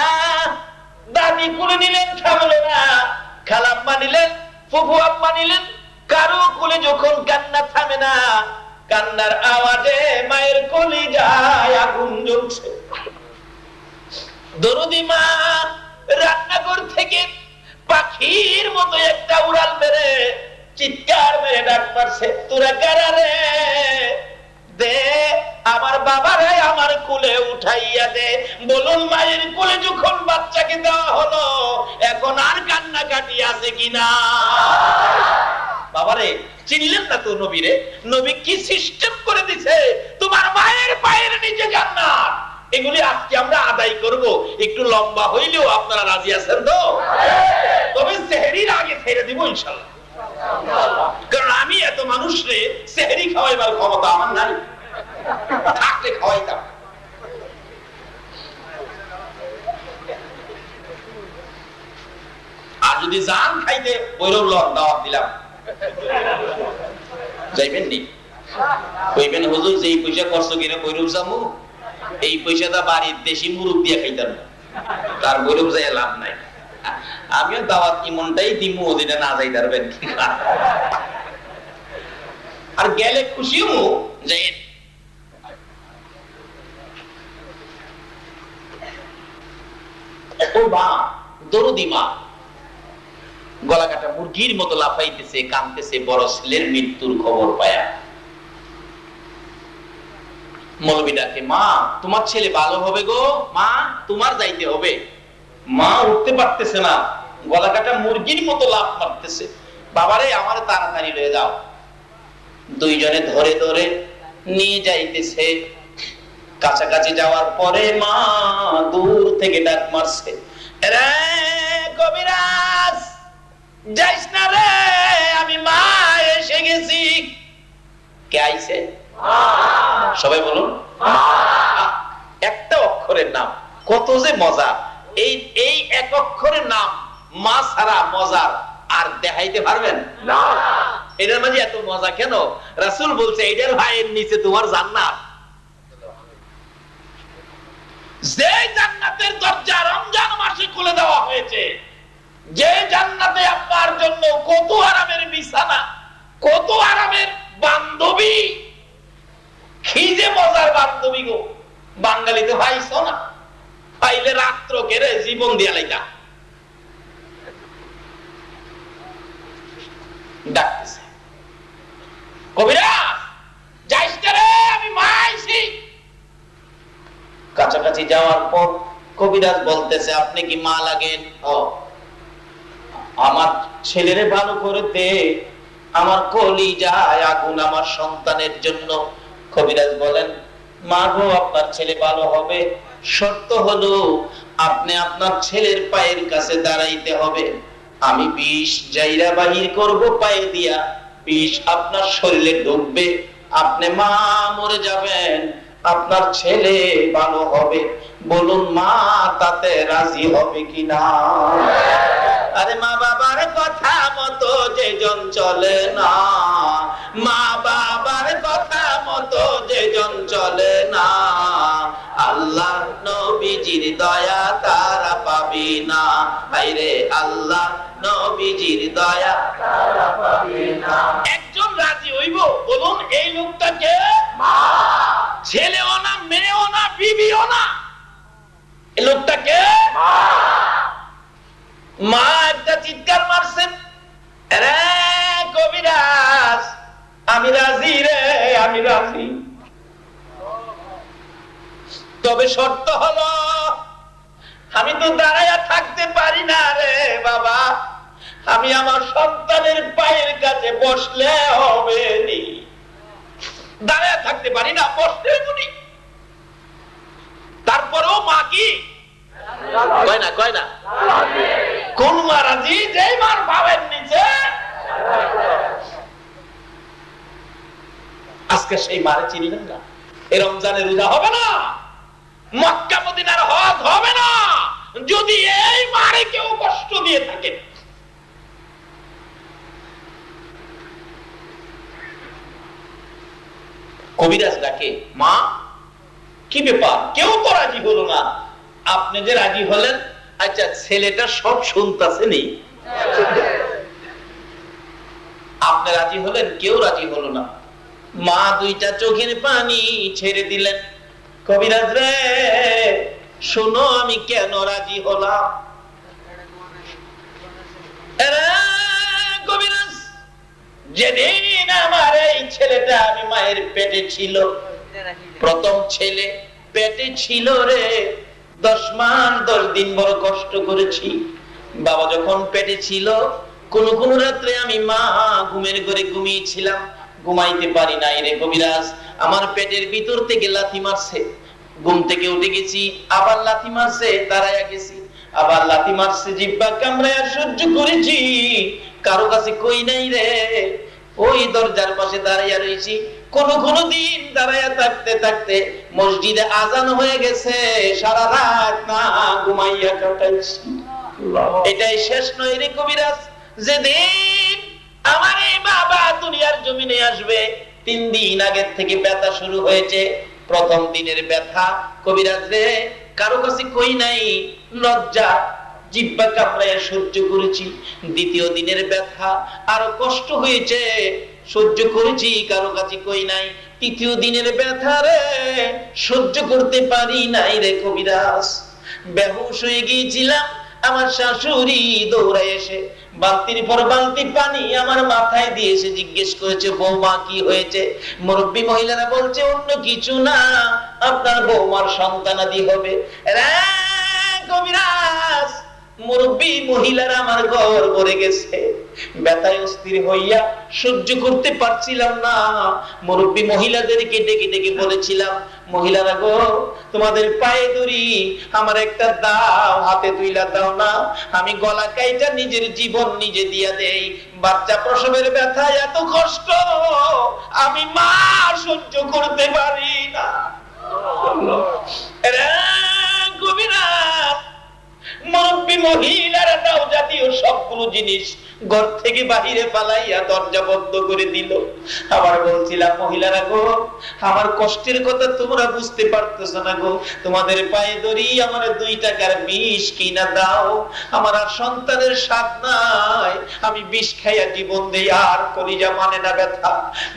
দাদি খুলে নিলেন, থামলো না। খালাম্মা নিলেন, ফুফু আম্মা নিলেন, কারো কোলে যখন কান্না থামে না, কান্নার আওয়াজে মায়ের কলিজায় আগুন জ্বলছে। দরদি মা রান্নাঘর থেকে পাখির মতো একটা উড়াল মেরে চিৎকার মেরে ডাক মারছে, তোরা কারা রে? দে আমার বাবারে আমার কোলে উঠাইয়া দে। বলুন মায়ের কোলে যখন বাচ্চাকে দেওয়া হলো, এখন আর কান্না কাটি আছে কিনা? বাবারে চিনলেন না তো নবীরে? নবী কি সিস্টেম করে দিছে, তোমার মায়ের পায়ের নিচে জান্নাত। এগুলি আজকে আমরা আদায় করব, একটু লম্বা হইলেও আপনারা রাজি আছেন তো? তবে সেহরির আগে ছেড়ে দিব ইনশাআল্লাহ, কারণ আমি এত মানুষরে সেহরি খাওয়াইবার ক্ষমতা আমার নাই, থাকলে খাওয়াইতাম। আর যদি জান খাইতে, বৈরব লন দাওয়াত দিলাম, যাইবেন নি? কইবেন হুজুর যেই পয়সা খরচ কিনা বৈরব যাবো, এই পয়সাটা বাড়ির দেশি মুরগ দিয়ে খাইতাম, তার বৈরব যাই লাভ নাই। আমিও দাওয়াত ইমনটাই দিমু, যেটা না যাই পারবেন। আর গেলে খুশিও যাই। ও মা, দরদি মা, গলা কাটা মুরগির মতো লাফাইতেছে, কাঁদতেছে বড় ছেলের মৃত্যুর খবর পায়া। মৌলবী ডাকে, মা তোমার ছেলে ভালো হবে গো, মা তোমার যাইতে হবে। মা উঠতে পারতেছে না, গলা কাটা মুরগির মতো লাফ মারতেছে, বাবারে আমার তাড়াতাড়ি লয়ে যাও। দুইজনে ধরে ধরে নিয়ে যাইতেছে। কাছাকাছি যাওয়ার পরে মা দূর থেকে ডাক মারছে, রে কবিরাজ যাইস না রে, আমি মা এসে গেছি। কে আইছে? সবাই বলুন। একটা অক্ষরের নাম, কত যে মজা। এই এক অক্ষরের নাম মা ছাড়া মজার আর দেখাইতে পারবেন না। এটার মাঝে এত মজা কেন? রাসূল বলছে এটার ভাইয়ের নিচে তোমার জান্নাত। যে জান্নাতের দরজা রমজান মাসে খুলে দেওয়া হয়েছে, যে জান্নাতে আপনার জন্য কত আরামের বিছানা, কত আরামের বান্ধবী, কি যে মজার বান্ধবী গো। বাঙালিতে পাইছো না? পাইলে রাত্র কেড়ে জীবন দিয়া লাইতা। ডাকতেছে, কাছাকাছি যাওয়ার পর কবিরাজ বলতেছে, আপনি কি মা লাগেন? আমার ছেলেরে ভালো করে দে, আমার কলিজায় আগুন আমার সন্তানের জন্য। কবিরাজ বলেন, মা গো, আপনার ছেলে ভালো হবে, শর্ত হলো আপনি আপনার ছেলের পায়ের কাছে দাঁড়াইতে হবে। আমি বিষ জাইরা বাহির করব পায়ে দিয়া, বিষ আপনার শরীরে ঢুকবে, আপনি মা মরে যাবেন, আপনার ছেলে ভালো হবে। বলুন মা তাতে রাজি হবে কিনা? আরে মা বাবার কথা মতো যেজন চলে না, মা বাবার কথা মতো যেজন চলে না, আল্লাহ নবীজির দয়া তারা পাবি না। হায়রে আল্লাহ নবীজির দয়া তারা পাবি না। একজন রাজি হইব? বলুন এই লোকটাকে মা, ছেলেও না, মেয়েও না, বিবিও না, এই লোকটাকে মা। মা একটা চিৎকার মারছেন, রে কবিরাজ আমি রাজি রে, আমি রাজি, তবে শর্ত হলো আমি তো দাঁড়াইয়া থাকতে পারি না রে বাবা, আমি আমার সন্তানের পায়ের কাছে বসলে হবে নি। দাঁড়াইয়া থাকতে পারি না, বসতে বলি। তারপরেও মা কি কয় না, কয় না? কোন মা রাজি? যে মার পাবেন নিচে। আজকে সেই মারে চিনলেন না। এই রমজানে রোজা হবে না, মক্কা মদিনার হজ হবে না, যদি এই মারে কেউ কষ্ট দিয়ে থাকে। কবিরাজ ডাকে, মা কি ব্যাপার? কেউ তো রাজি হলো না, আপনি যে রাজি হলেন, আচ্ছা ছেলেটা সব শুনতাছেনি, আপনি রাজি হলেন, কেউ রাজি হলো না। মা দুইটা চোখের পানি ছেড়ে দিলেন, কবিরাজ রে শোনো আমি কেন রাজি হলাম। কবিরাজ, যেদিন আমার এই ছেলেটা আমি মায়ের পেটে ছিল, প্রথম ছেলে পেটে ছিল রে, 10 মাস 10 দিন বড় কষ্ট করেছি। বাবা যখন পেটে ছিল, কোন কোন রাত্রে আমি মা ঘুমের ঘরে ঘুমিয়েছিলাম, ঘুমাইতে পারি নাই রে কবিরাজ। আমার পেটের ভিতর থেকে লাথি মারছে, ঘুম থেকে উঠে গেছি, আবার লাথি মারছে, দাঁড়াইয়া গেছি, আবার লাথি মারছে, জিহ্বা কামড়ায়া সহ্য করেছি, কারো কাছে কই নাই রে। ওই দরজার পাশে দাঁড়াইয়া রয়েছি, কোন কোন দিন দাঁড়াইয়া থাকতে থাকতে মসজিদে আজান হয়ে গেছে, সারা রাত না ঘুমাইয়া কাটাইছি। এটাই শেষ নয় রে কবিরাজ, যেদিন আমার এই বাবা দুনিয়ার জমিনে আসবে 3 দিন আগের থেকে ব্যথা শুরু হয়েছে। প্রথম দিনের ব্যথা কবিরাজ রে কারো কাছে কই নাই, লজ্জা জিহ্বা কামড়ায় সহ্য করেছি। দ্বিতীয় দিনের ব্যথা আরো কষ্ট হয়েছে, সহ্য করেছি, কারো কাছে কই নাই। তৃতীয় দিনের ব্যথা রে সহ্য করতে পারি নাই রে কবিরাজ, বেহুশ হয়ে গিয়েছিলাম। আমার শাশুড়ি দৌড়ায় এসে বালতির পর বালতি পানি আমার মাথায় দিয়ে এসে জিজ্ঞেস করেছে, বৌমা কি হয়েছে? মুরব্বী মহিলারা বলছে, অন্য কিছু না, আপনার বৌমার সন্তানাদি হবে। কবিরাজ, মুরব্বী মহিলারা আমার ঘর ভরে গেছে, ব্যথায় অস্থির হইয়া সহ্য করতে পারছিলাম না। মুরব্বী মহিলাদেরকে ডেকে ডেকে বলেছিলাম, মহিলারা গো, তোমাদের পায়ে ধরি, আমার একটা দাও, হাতে তুইলা দাও না, আমি গলা কাইটা নিজের জীবন নিজে দিয়া দেই। বাচ্চা প্রসবের ব্যথা এত কষ্ট আমি মা সহ্য করতে পারি না। কবিরাজ, মুরব্বী মহিলারা দাও জাতীয় সবগুলো জিনিস ঘর থেকে বাহিরে পালাইয়া দরজা বন্ধ করে দিল। আবার বলছিলাম, মহিলারা গো, আমার কষ্টের কথা তোমরা বুঝতে পারতেছো না গো, তোমাদের পায়ে ধরি, আমার 2 টাকার বিষ কিনা দাও, আমার আর সন্তানের স্বাদ নাই, আমি বিষ খাইয়া জীবন দেই, আর কলিজা মানে না ব্যথা।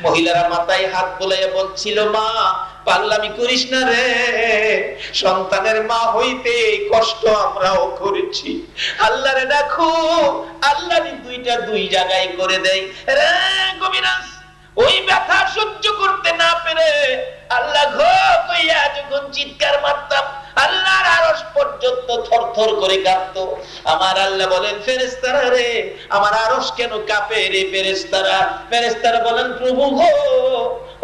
মহিলারা মাথায় হাত বোলাইয়া বলছিল, মা পাগলামি করিস না রে, সন্তানের মা হইতে কষ্ট আমরাও করেছি, আল্লাহরে দেখো, আল্লাহ 2টা 2 জায়গায় করে দেয় রে কবিরাজ। ওই ব্যথা সহ্য করতে না পেরে আল্লাহ ঘো কইয়া যখন চিৎকার মারতাম, আল্লাহর আরশ পর্যন্ত থরথর করে কাঁপতো। আমার আল্লাহ বলেন, ফেরেশতারা রে, আমার আরশ কেন কাঁপে রে ফেরেশতারা? ফেরেশতারা বলেন, প্রভু গো,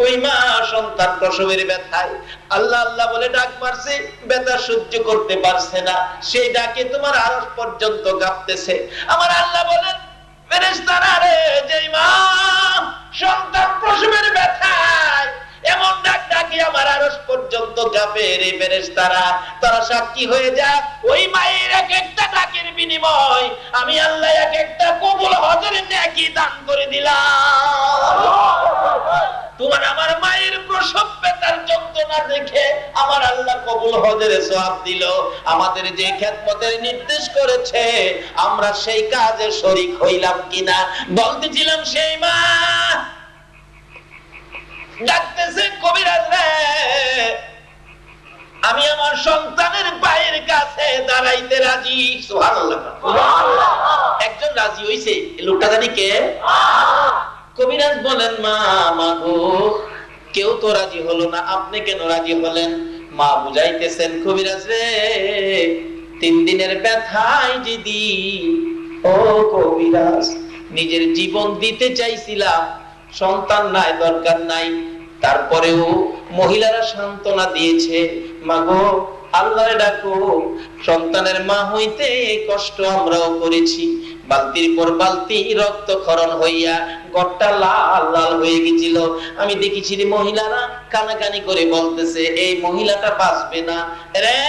ওই মা সন্তান প্রসবের ব্যথায় আল্লাহ আল্লাহ বলে ডাক মারছে, ব্যথা সহ্য করতে পারছে না, সেই ডাকে তোমার আরশ পর্যন্ত কাঁপতেছে। আমার আল্লাহ বলেন, ফেরেশতারা রে, যে মা সন্তান প্রসবের ব্যথায় এমন ডাক ডাকি আমার আরশ পর্যন্ত কাঁপে রে ফেরেশতারা, তারা সাক্ষী হয়ে যা। ওই মায়ের এক একটা ডাকের বিনিময় আমি আল্লাহ এক একটা কবুল হজের নেকি দান করে দিলাম। তোমার আমার মায়ের প্রসব ব্যথার যন্ত্রণা দেখে আমার আল্লাহ কবুল হজের সওয়াব দিল। আমাদের যে খেদমতের নির্দেশ করেছে আমরা সেই কাজে শরীক হইলাম কিনা? বলতেছিলাম, সেই মা ডাকতেছে, কবিরাজ রে, আমি আমার সন্তানের পায়ের কাছে দাঁড়াইতে রাজি। সুবহানাল্লাহ। একজন রাজি হইছে, লোকটা জানি কে? কবিরাজ বলেন, মা মাগো, কেউ তো রাজি হলো না, আপনি কেন রাজি হলেন? মা বুঝাইতেছেন, কবিরাজ রে, 3 দিনের ব্যথায় যদি ও কবিরাজ নিজের জীবন দিতে চাইছিলাম, সন্তান নাই, দরকার নাই, তারপরেও মহিলারা সান্ত্বনা দিয়েছে, মাগো আল্লাহরে ডাকো, সন্তানের মা হইতে এই কষ্ট আমরাও করেছি। বালতির পর বালতি রক্তক্ষরণ হইয়া গড়টা লাল লাল হয়ে গেছিল। আমি দেখেছি মহিলারা কানাকানি করে বলতেছে, এই মহিলাটা বাঁচবে না রে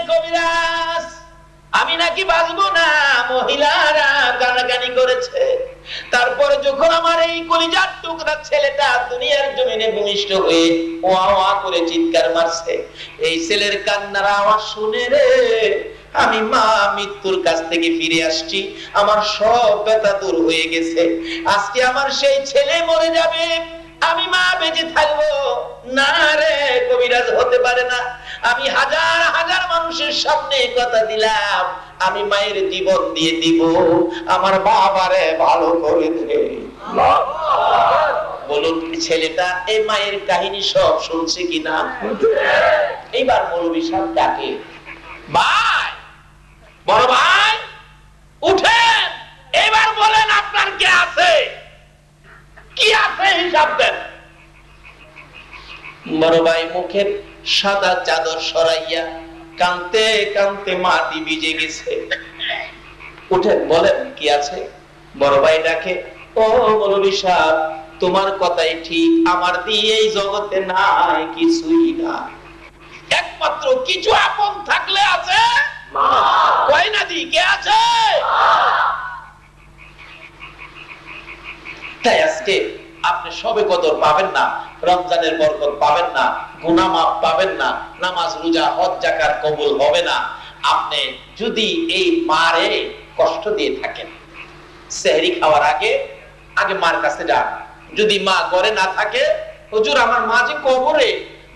কবিরাজ, আমি নাকি বাঁচবো না। মহিলারা কানাকানি করেছে। তারপরে যখন আমার এই কলিজার টুকরা ছেলেটা দুনিয়ার জমিনে ভূমিষ্ঠ হয়ে ওয়া ওয়া করে চিৎকার মারছে, এই ছেলের কান্নার আওয়াজ শুনে রে আমি মা মৃত্যুর কাছ থেকে ফিরে আসছি, আমার সব ব্যথা দূর হয়ে গেছে। আজকে আমার সেই ছেলে মরে যাবে, আমি মা বেঁচে থাকবো না রে কবিরাজ, হতে পারে না। আমি হাজার হাজার মানুষের সামনে কথা দিলাম, আমি মায়ের জীবন দিয়ে দিব, আমার বাবারে ভালো করে দে। বলুন, ছেলেটা এই মায়ের কাহিনী সব শুনছে কিনা? এইবার মৌলভী সাহেব ডাকে, ভাই, বড় ভাই উঠেন, এবার বলেন আপনার কে আছে, কি আছে হিসাব দেন। বড় ভাই মুখের সাদা চাদর সরাইয়া কাঁদতে কাঁদতে মাটি ভিজে গেছে। উঠেন, বলেন কি আছে। বড় ভাই ডাকে, ও মৌলভী সাহেব, তোমার কথাই ঠিক, আমার দিয়ে এই জগতে নাই কিছুই না, একমাত্র কিছু আপন থাকলে আছে মা। কয় না দি, কে আছে? তাই আজকে আপনি সবে কদর পাবেন না, রমজানের বরকত পাবেন না, গুনাহ মাফ পাবেন না, নামাজ রোজা হজ যাকাত কবুল হবে না, আপনি যদি এই মারে কষ্ট দিয়ে থাকেন। সেহরি খাওয়ার আগে আগে মার কাছে যান। যদি মা ঘরে না থাকে, হুজুর আমার মা যে কবরে,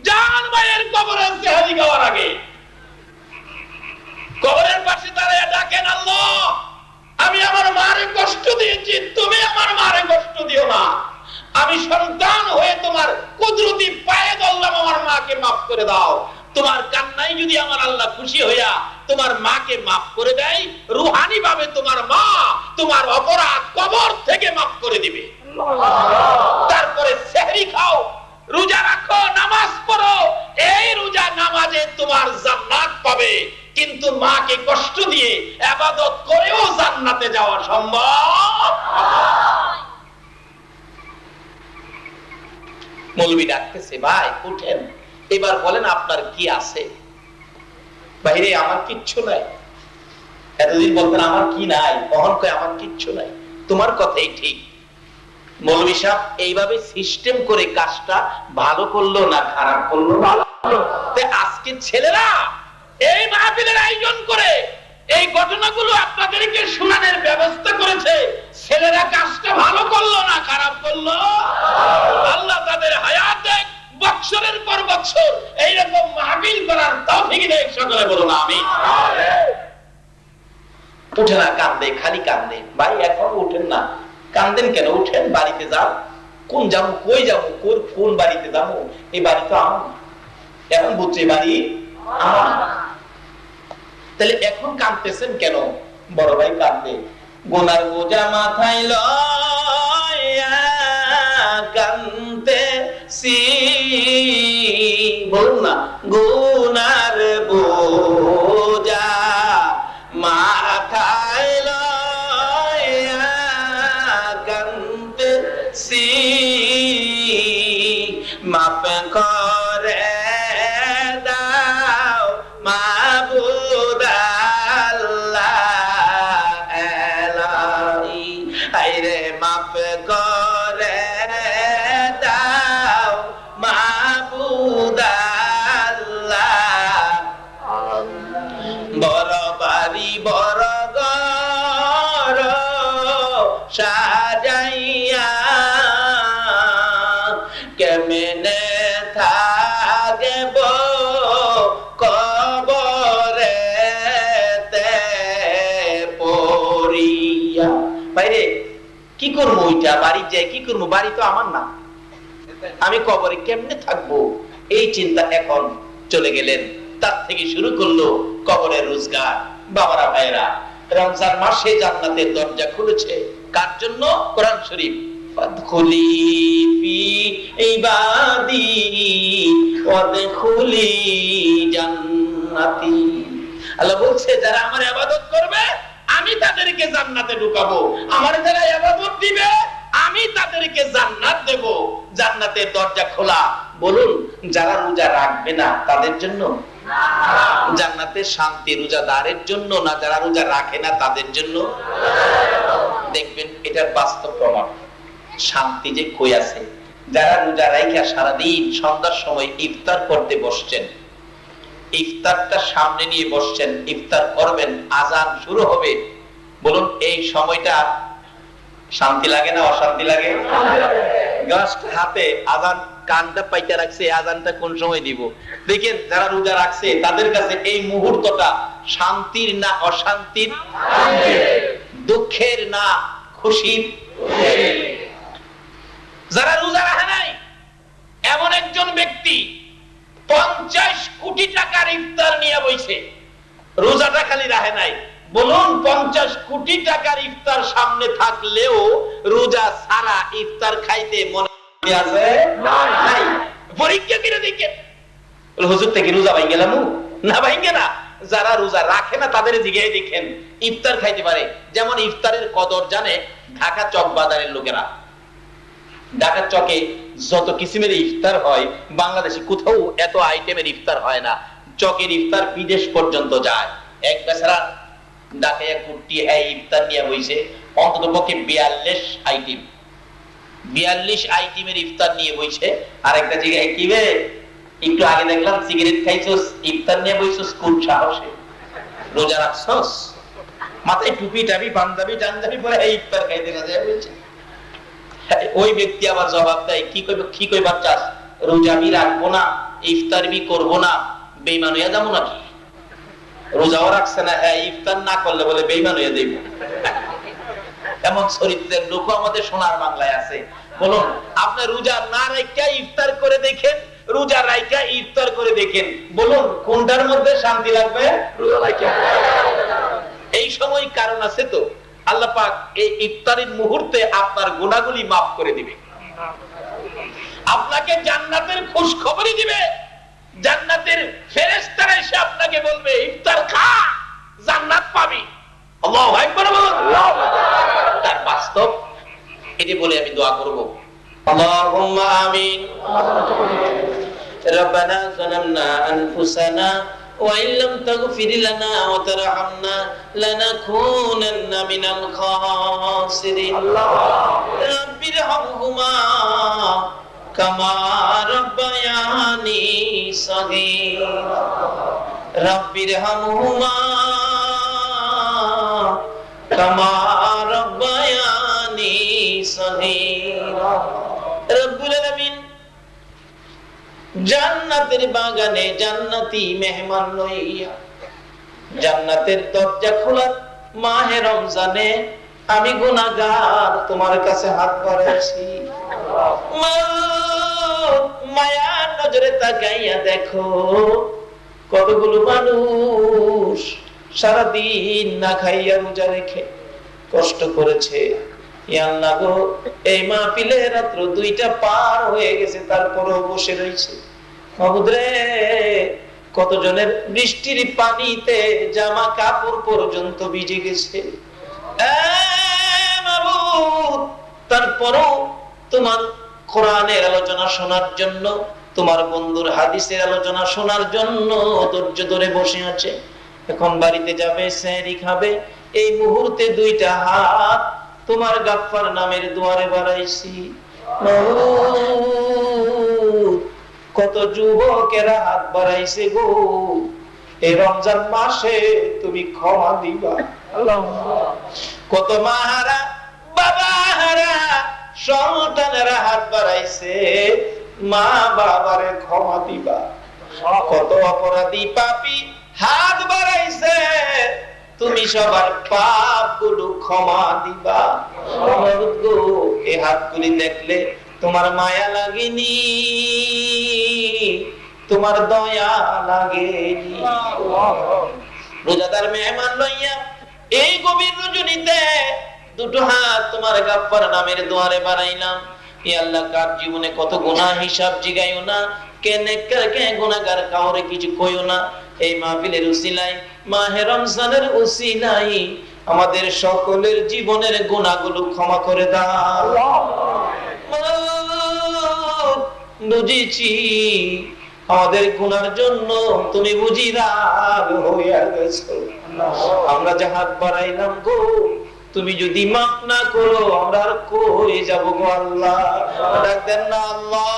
যান মায়ের কবরে সেহরি খাওয়ার আগে। কবরের পাশে দাঁড়িয়ে ডাকেন, আল্লাহ আমি আমার মারে কষ্ট দিয়েছি, তুমি আমার মারে কষ্ট দিও না। আমি সন্তান হয়ে তোমার কুদরতি পায়ে ধরলাম, আমার মাকে মাফ করে দাও। তোমার কান্নাই যদি আমার আল্লাহ খুশি হইয়া তোমার মাকে মাফ করে দেয়, রুহানি ভাবে তোমার মা তোমার অপরাধ কবর থেকে মাফ করে দিবে। তারপরে সেহরি খাও, রোজা রাখো, নামাজ পড়ো, এই রোজা নামাজে তোমার জান্নাত পাবে। কিন্তু মাকে কষ্ট দিয়ে ইবাদত করেও জান্নাতে যাওয়া সম্ভব। মৌলভী ডাকতেছে, ভাই উঠেন, এবার বলেন আপনার কি আছে। বাইরে আমার কিচ্ছু নাই। এতদিন বলতেন আমার কি নাই, কখন কয় আমার কিচ্ছু নাই। তোমার কথাই ঠিক। মৌলভী সাহেব এইভাবে সিস্টেম করে কাজটা ভালো করলো না খারাপ করলো? ভালো। আজকে ছেলেরা এই মাহফিলের আয়োজন করে এই ঘটনাগুলো আপনাদেরকে শোনানোর ব্যবস্থা করেছে। ছেলেরা কাজটা ভালো করলো না খারাপ করলো? আল্লাহ তাদের হায়াতে বছরের পর বছর এইরকম মাহফিল করার তৌফিক দেয়। সকলে বলুন আমিন। উঠে না, কান্দে, খালি কান্দে। ভাই এখন উঠেন না, কান্দেন কেন? উঠেন, বাড়িতে যাও। কোন যাবো, কই যাবো, কোন বাড়িতে যাবো? এই বাড়ি তো আমার, এখন বুঝছে বাড়ি আমার। তাহলে এখন কাঁদতেছেন কেন? বড় ভাই কাঁদে, গুনার বোঝা মাথায় লয়া কাঁদতেছি, বলুন না, গুনার বোঝা মাথায় লয়া কাঁদতেছি, মাফ করে দাও মাবুদ আল্লাহ এলাহি, আইরে মাফ করে দাও মাবুদ আল্লাহ। বড় বাড়ি বড় ঘর সাজাইয়া কেমনে থাকব কবরেতে পড়িয়া। বাইরে কি করবো? ওইটা বাড়ি যাই কি করবো? বাড়ি তো আমার না, আমি কবরে কেমনে থাকবো? এই চিন্তা এখন চলে গেলেন। তার থেকে শুরু করলো কবরের রোজগার। বাবারা ভাইরা, রমজান মাসে জান্নাতের দরজা খুলেছে কার জন্য? কোরআন শরীফ, ফাদখুলি ফি ইবাদি ওয়াদখুলি জান্নাতি। আল্লাহ বলছে যারা আমার ইবাদত করবে আমি তাদেরকে জান্নাতে ঢুকাবো, আমার যারা ইবাদত দিবে আমি তাদেরকে জান্নাত দেব। জান্নাতের দরজা খোলা। বলুন, যারা রোজা রাখবে না তাদের জন্য? জান্নাতের শান্তি রোজাদারের জন্য না যারা রোজা রাখে না তাদের জন্য? দেখবেন এটার বাস্তব প্রমাণ। শান্তি যে কই আছে, যারা রোজা রাখা সারাদিন সন্ধ্যার সময় ইফতার করতে বসছেন, ইফতারটা সামনে নিয়ে বসছেন, ইফতার করবেন, আজান শুরু হবে। বলুন এই সময়টা শান্তি লাগে না অশান্তি লাগে? হাতে আজান কানটা পাইতে রাখছে, আজানটা কোন সময় দিব? দেখেন যারা রোজা রাখছে তাদের কাছে এই মুহূর্তটা শান্তির না অশান্তির? দুঃখের না খুশির? যারা রোজা রাখে নাই, এমন একজন ব্যক্তি 50 কোটি টাকার ইফতার নিয়ে বইছে, রোজাটা খালি রাখে নাই। বলুন 50 কোটি টাকার ইফতার সামনে থাকলেও রোজা সারা ইফতার খাইতে মনে আছে নাই? পরীক্ষা করে দেখেন, হুজুর থেকে রোজা ভাঙ গেলাম না ভাঙে না। যারা রোজা রাখে না তাদের জিজ্ঞাসা দেখেন ইফতার খাইতে পারে। যেমন ইফতারের কদর জানে ঢাকা চক বাজারের লোকেরা। ঢাকা চকে যত কিসিমের ইফতার হয়, বাংলাদেশে কোথাও এত আইটেমের ইফতার হয় না। চকের ইফতার বিদেশ পর্যন্ত যায়। এক বেচারা ঢাকায় কুটি ইফতার নিয়ে বইছে, অন্তত পক্ষে 42 আইটেম, 42 আইটেমের ইফতার নিয়ে বইছে। আর একটা জায়গায় কি বে, একটু আগে দেখলাম সিগারেট খাইছস, ইফতার নিয়ে বইছস কোন সাহসে? রোজা রাখছস, মাথায় টুপি টাবি পাঞ্জাবি জাঞ্জাবি পরে ইফতার খাইতে না যায় বলছে। ওই ব্যক্তি আবার জবাব দেয়, কি কইবার চাস? রোজা বি রাখবো না, ইফতার বি করবো না, বেঈমান হইয়া যাবো নাকি? রোজাও রাখছে না, হ্যাঁ ইফতার না করলে বলে বেঈমান হইয়া যাইব। এমন চরিত্রের লোক আমাদের সোনার বাংলায় আছে। বলুন, আপনি রোজা না রাখা ইফতার করে দেখেন, রোজা রাখা ইফতার করে দেখেন, বলুন কোনটার মধ্যে শান্তি লাগবে? রোজা রাখা। এই সময় কারণ আছে তো, আল্লাহ পাক এই ইফতারের মুহূর্তে আপনার গুনাহগুলি মাফ করে দিবে, আপনাকে জান্নাতের খুশ খবরই দিবে। জান্নাতের ফেরেশতারা এসে আপনাকে বলবে ইফতার খা, জান্নাত পাবি। আল্লাহু আকবার বলুন। তার বাস্তব এটি বলে আমি দোয়া করব। আল্লাহুম্মা আমিন। রব্বানা যালামনা আনফুসানা وإن لم تغفر لنا وترحمنا لنكونن من الخاسرين رب ارحمهما كما ربياني صغيرا رب ارحمهما كما ربياني صغيرا رب العالمين জান্নাতের বাগানে জান্নাতি মেহমান লইয়া জান্নাতের দরজা খোলা মাহে রমজানে আমি গুনাহগার তোমার কাছে হাত বাড়াইছি। মায়ার নজরে তাকাইয়া দেখো কতগুলো মানুষ সারাদিন না খাইয়া রোজা রেখে কষ্ট করেছে। আল্লাহ গো, এই মাহফিলে রাত্র 2টা পার হয়ে গেছে, তারপরেও বসে রয়েছে। মাবুদ রে, কতজনের বৃষ্টির পানিতে জামা কাপড় পর্যন্ত ভিজে গেছে। মাবুদ, তারপরও তোমার কোরআনের আলোচনা শোনার জন্য, তোমার বন্ধুর হাদিসের আলোচনা শোনার জন্য ধৈর্য ধরে বসে আছে। এখন বাড়িতে যাবে, সেহরি খাবে, এই মুহূর্তে 2টা হাত তোমার গাফফার নামের দুয়ারে বাড়াইছি। কত যুবকেরা হাত বাড়াইছে গো, এই রমজান মাসে তুমি ক্ষমা দিবা। কত মাহারা বাবাহারা সন্তানেরা হাত বাড়াইছে, মা বাবারে ক্ষমা দিবা। কত অপরাধী পাপী হাত বাড়াইছে, তুমি সবার পাপ গুলো ক্ষমা দিবা। এই হাতগুলি দেখলে তোমার মায়া লাগেনি, তোমার দয়া লাগেনি। রোজাদার মেহমান লইয়া এই গভীর রজনীতে 2টো হাত তোমার গাফফার নামের দুয়ারে বাড়াইলাম। ই আল্লাহ, কার জীবনে কত গুনাহ হিসাব জিগাইও না, কে নেককার কে গুনাহগার কাউরে কিছু কইও না। এই মাহফিলের উসিলায়, মাহে রমজানের উসিলায় আমাদের সকলের জীবনের গুনাহগুলো ক্ষমা করে দাও। বুঝেছি আমাদের গুনার জন্য তুমি বুঝি রাগ হইয়া গেছো। আমরা যে হাত বাড়াইলাম গো, তুমি যদি মাফ না করো আমরা আর কই যাব গো আল্লাহ। ডাক দেন না আল্লাহ,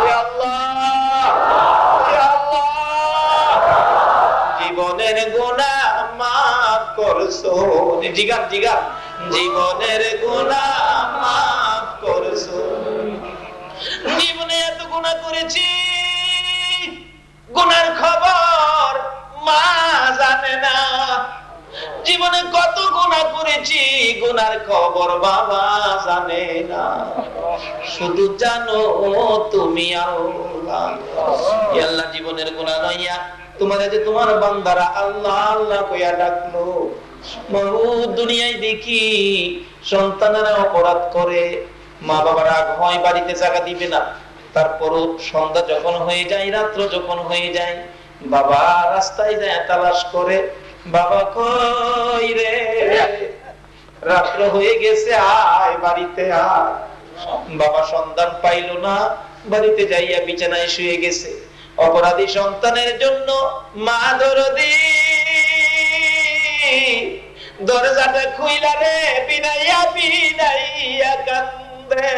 ইয়া আল্লাহ, ইয়া আল্লাহ। জীবনের গুনাহ মাফ করছো, জিগার জিগার, জীবনের গুনাহ মাফ করছো। জীবনে এত গুনাহ করেছি, গুনার খবর মা জানে না। জীবনে কত গুনাহ করেছি, গুনার খবর বাবা জানে না। শুধু জানো তুমি আল্লাহ। আল্লাহ, জীবনের গুনাহ লইয়া তোমারে যে তোমার বান্দারা আল্লাহ আল্লাহ কইয়া ডাকলো। মাহবুব, দুনিয়ায় দেখি সন্তানেরা অপরাধ করে, মা বাবার রাগ হয়, বাড়িতে জায়গা দিবে না। তারপরও সন্ধ্যা যখন হয়ে যায়, রাত্র যখন হয়ে যায়, বাবা রাস্তায় যায় তালাশ করে, বাবা কই রে, রাত্র হয়ে গেছে, আয় বাড়িতে আয়। বাবা সন্ধান পাইল না, বাড়িতে যাইয়া বিছানায় শুয়ে গেছে। অপরাধী সন্তানের জন্য মা দরদি দরজাটা খুইলা রে বিনাইয়া বিনাইয়া কান্দে।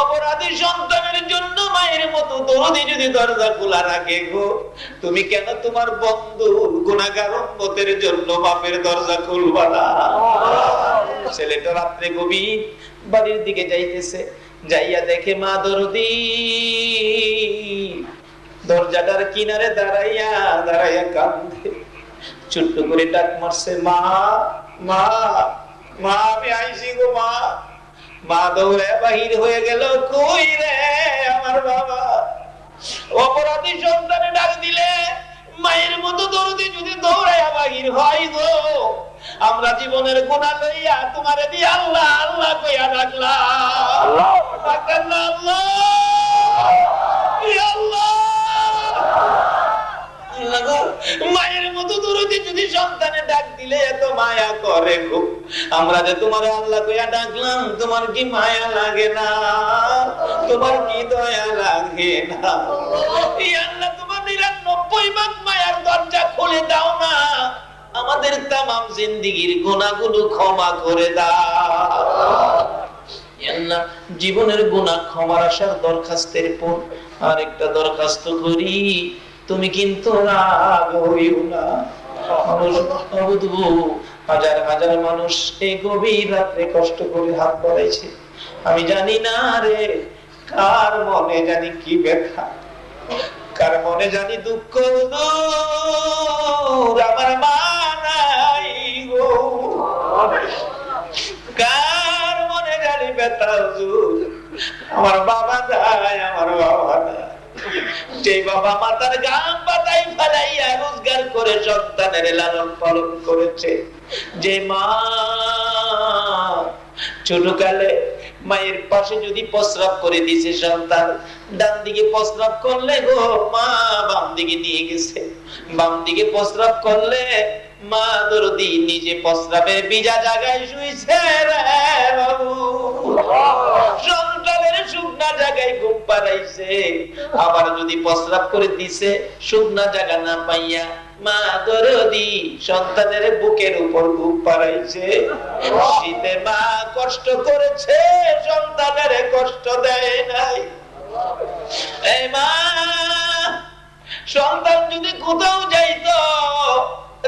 অপরাধী সন্তানের জন্য মায়ের মতো দরদি যদি দরজা খোলা রাখে গো, তুমি কেন তোমার বন্ধু গুনাহগার উম্মতের জন্য বাপের দরজা খুলবা না? ছেলেটা রাত্রে গভীর বাড়ির দিকে যাইতেছে, যাইয়া দেখে মা দরদি দরজাটার কিনারে দাঁড়াইয়া দাঁড়াইয়া কান্দে। ছোট্ট করে ডাক মারছে, মা মা মা, আমি আইছি গো মা। মা দৌড়ে বাহির হয়ে গেল, কই রে আমার বাবা। অপরাধী সন্তানে ডাক দিলে মায়ের মতো দরদি যদি দৌড়াইয়া বাহির হয় গো, আমরা জীবনের গুনাহ লইয়া তোমারে দি আল্লাহ আল্লাহ কইয়া ডাকলাম। ডাকতেন না আল্লাহ, ইয়া আল্লাহ। মায়ের মতো দরদি যদি সন্তানে ডাক দিলে এত মায়া করে গো, আমরা যে তোমার আল্লাহ কইয়া ডাকলাম, তোমার কি মায়া লাগে না? তোমার কি দয়া লাগে না? ইয়া আল্লাহ, তোমার 99 ভাগ মায়ার দরজা খুলে দাও না, আমাদের তামাম জিন্দেগীর গুনাহগুলো ক্ষমা করে দাও। আল্লাহ, জীবনের গুনাহ ক্ষমার আশার দরখাস্তের পর আরেকটা দরখাস্ত করি, তুমি কিন্তু রাগ হইও না। হাজার হাজার মানুষ এই গভীর রাত্রে কষ্ট করে হাত বাড়াইছে। আমি জানি না রে, কার মনে জানি কি ব্যথা, কার মনে জানি দুঃখ। আমার মা নাই গো, কার মনে জানি ব্যথা, আমার বাবা নাই, আমার বাবা নাই। যে বাবা মাতার গাম পাতাই ফেলাইয়া রোজগার করে সন্তানের লালন পালন করেছে, যে মা ছোটকালে মায়ের পাশে যদি প্রস্রাব করে দিছে, সন্তান ডান দিকে প্রস্রাব করলে গো মা বাম দিকে নিয়ে গেছে, বাম দিকে প্রস্রাব করলে মা দরদি নিজে প্রস্রাবের ভিজা জায়গায় শুইছে রে বাবু, সন্তানের শুকনা জায়গায় ঘুম পাড়াইছে। আবার যদি প্রস্রাব করে দিছে শুকনা জায়গা না পাইয়া মা দরদি সন্তানের বুকের উপর ঘুম পাড়াইছে। শীতে মা কষ্ট করেছে, সন্তানের কষ্ট দেয় নাই। এই মা সন্তান যদি কোথাও যাইতো,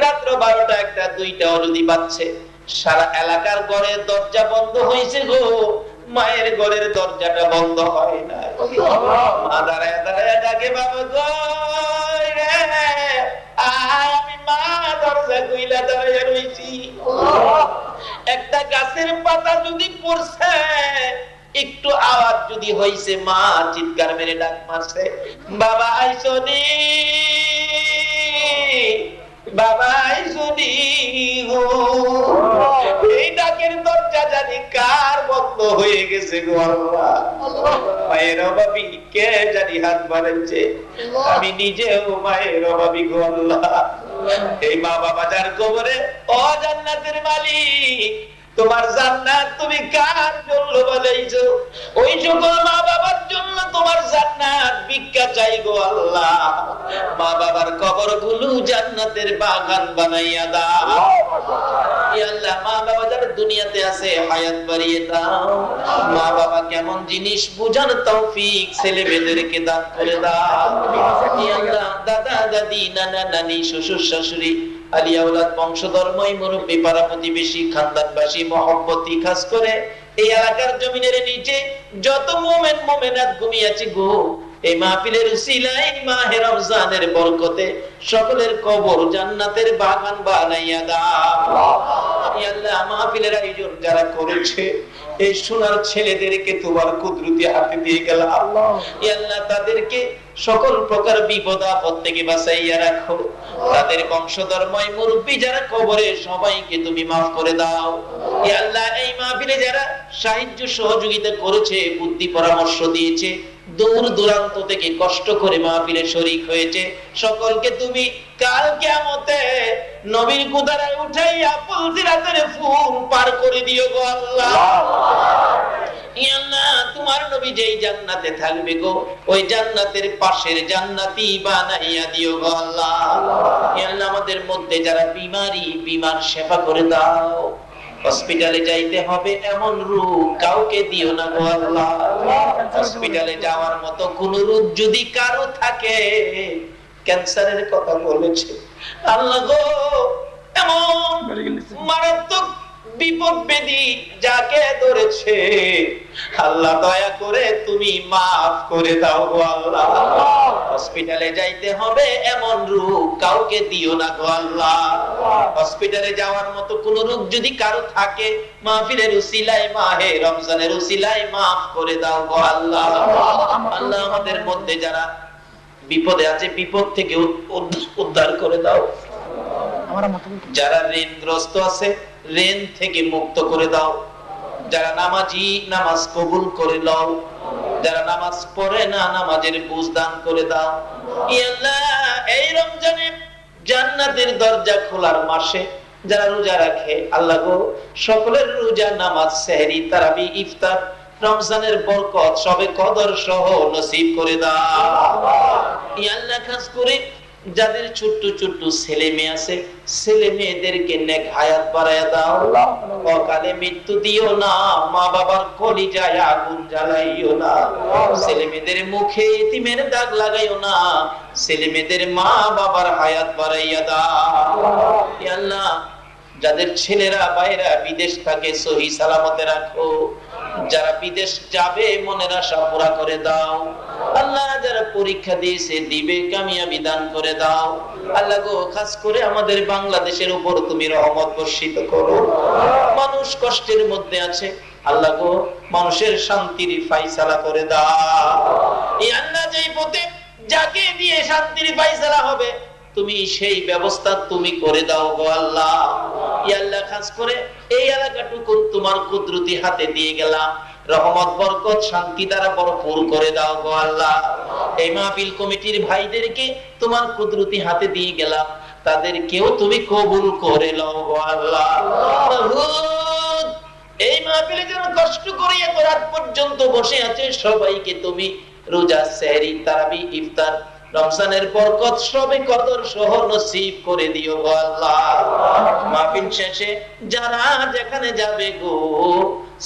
রাত্র 12টা 1টা 2টাও যদি বাজছে, সারা এলাকার ঘরের দরজা বন্ধ হয়েছে গো, মায়ের ঘরের দরজাটা বন্ধ হয় না। মা দাঁড়ায় দাঁড়ায় ডাকে, বাবা গো আমি মা দরজা খুইলা দাঁড়ায় রয়েছি। একটা গাছের পাতা যদি পড়ছে, একটু আওয়াজ যদি হয়েছে, মা চিৎকার মেরে ডাক মারছে, বাবা আইসনি, বাবা আইসনি। এই ডাকের দরজা জানি কার বন্ধ হয়ে গেছে গো আল্লাহ। মায়ের অভাবী কে জানি হাত বাড়াচ্ছে, আমি নিজেও মায়ের অভাবী গো আল্লাহ। এই মা বাবা যার কবরে, ও জান্নাতের মালিক তোমার জান্নাত তুমি কার জন্য বানাইছো? ওই সকল মা বাবার জন্য তোমার জান্নাত ভিক্ষা চাই গো আল্লাহ। মা বাবার কবরগুলো জান্নাতের বাগান বানাইয়া দাও ইয়া আল্লাহ। মা বাবা যারা দুনিয়াতে আছে হায়াত বাড়িয়ে দাও। মা বাবা কেমন জিনিস বুঝার তৌফিক ছেলে মেয়েদেরকে দান করে দাও ইয়া আল্লাহ। দাদা দাদি নানা নানি শ্বশুর শাশুড়ি আলিয়া ওলাদ বংশধর্মই মুরব্বী পাড়া প্রতিবেশী খানদানবাসী মহব্বতী, খাস করে এই এলাকার জমিনের নিচে যত মুমিন মুমিনাত ঘুমিয়েছে গো, এই মাহফিলের উসিলায় মাহে রমজানের বরকতে সকলের কবর জান্নাতের বাগান বানাইয়া দাও ইয়া আল্লাহ। মাহফিলের আয়োজন যারা করেছে এই সোনার ছেলেদেরকে তোমার কুদরতি হাতে দিয়ে গেলাম ইয়া আল্লাহ। তাদেরকে সকল প্রকার বিপদ আপদ থেকে বাঁচাইয়া রাখো। তাদের বংশধর্ময় মুরব্বী যারা কবরে সবাইকে তুমি মাফ করে দাও ইয়া আল্লাহ। এই মাহফিলে যারা সাহায্য সহযোগিতা করেছে, বুদ্ধি পরামর্শ দিয়েছে, দূর দূরান্ত থেকে কষ্ট করে মাহফিলে শরীক হয়েছে, সকলকে তুমি কাল কিয়ামতে নবীর কুদারায় উঠাইয়া ফুলসিরাতের ফুল পার করে দিও গো আল্লাহ ইয়া আল্লাহ। তোমার নবী যেই জান্নাতে থাকবে গো, ওই জান্নাতের পাশের জান্নাতি বানাইয়া দিও গো আল্লাহ ইয়া আল্লাহ। আমাদের মধ্যে যারা বিমার সেবা করে দাও। হসপিটালে যাইতে হবে এমন রোগ কাউকে দিও না গো আল্লাহ। হসপিটালে যাওয়ার মতো কোন রোগ যদি কারো থাকে, ক্যান্সারের কথা বলেছে আল্লাহ গো, এমন মারাত্মক বিপদ বেদি যাকে ধরেছে আল্লাহ দয়া করে তুমি মাফ করে দাও গো আল্লাহ। হসপিটালে যাইতে হবে এমন রোগ কাউকে দিও না গো আল্লাহ। হসপিটালে যাওয়ার মতো কোন রোগ যদি কারো থাকে, মাহফিলের উসিলায় মাহে রমজানের উসিলায় মাফ করে দাও গো আল্লাহ। আল্লাহ আমাদের মধ্যে যারা বিপদে আছে বিপদ থেকে উদ্ধার করে দাও। যারা ঋণগ্রস্ত আছে ঋণ থেকে মুক্ত করে দাও। যারা নামাজি নামাজ কবুল করে নাও। যারা নামাজ পড়ে না নামাজের বুঝ দান করে দাও ইয়া আল্লাহ। এই রমজানে জান্নাতের দরজা খোলার মাসে যারা রোজা রাখে আল্লাহ গো, সকলের রোজা নামাজ সেহরি তারাবি ইফতার রমজানের বরকত সবে কদর সহ নসিব করে দাও ইয়া আল্লাহ। খাস করে যাদের ছোট্ট ছোট্ট ছেলে মেয়ে আছে, ছেলে মেয়েদেরকে নেক হায়াত বাড়ায়া দাও। অকালে মৃত্যু দিও না, মা বাবার কলিজায় আগুন জ্বালাইও না। ছেলে মেয়েদের মুখে ইতিমের দাগ লাগাইও না। ছেলে মেয়েদের মা বাবার হায়াত বাড়াইয়া দাও ইয়া আল্লাহ। যাদের ছেলেরা বাইরা বিদেশ থাকে সহি সালামতে রাখো। যারা বিদেশ যাবে মনের আশা পুরা করে দাও আল্লাহ। যারা পরীক্ষা দিয়েছে দিবে কামিয়াবি দান করে দাও আল্লাহ গো। খাস করে আমাদের বাংলাদেশের উপর তুমি রহমত বর্ষিত করো। মানুষ কষ্টের মধ্যে আছে আল্লাহ গো, মানুষের শান্তির ফায়সালা করে দাও এই আল্লাহ। যেই পথে যাকে দিয়ে শান্তির ফায়সালা হবে তুমি সেই ব্যবস্থা তুমি করে দাও গো আল্লাহ। ইয়া আল্লাহ, খাস করে এই এলাকাটুকু তোমার কুদরতি হাতে দিয়ে গেলাম, রহমত বরকত শান্তি দ্বারা ভরপুর করে দাও গো আল্লাহ। এই মাহফিল কমিটির ভাইদেরকে তোমার কুদরতি হাতে দিয়ে গেলাম, তাদেরকেও তুমি কবুল করে নাও গো আল্লাহ। এই মাহফিলে যারা কষ্ট করে এত রাত পর্যন্ত বসে আছে সবাইকে তুমি রোজা, সেহরি, তারাবি, ইফতার, রমজানের বরকত সবে কদর সহ নসিব করে দিও গো আল্লাহ। মাহফিল শেষে যারা যেখানে যাবে গো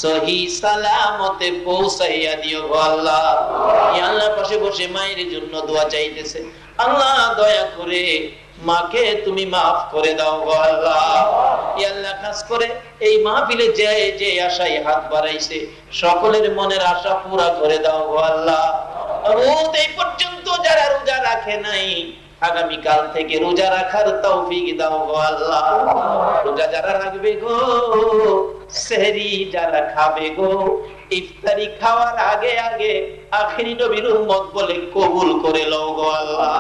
সহি সালামতে পৌঁছাইয়া দিও গো আল্লাহ। ইয়া আল্লাহ, পাশে বসে মায়ের জন্য দোয়া চাইতেছে, আল্লাহ দয়া করে মাকে তুমি মাফ করে দাও গো আল্লাহ। ইয়া আল্লাহ, খাস করে এই মাহফিলে যে যে আশায় হাত বাড়াইছে সকলের মনের আশা পুরা করে দাও গো আল্লাহ। এই পর্যন্ত যারা রোজা রাখে নাই আগামী কাল থেকে রোজা রাখার তৌফিক দাও গো আল্লাহ। রোজা যারা রাখবে গো, সেহরি যারা খাবে গো, ইফতারি খাওয়ার আগে আগে আখেরি নবীর উম্মত বলে কবুল করে লও গো আল্লাহ।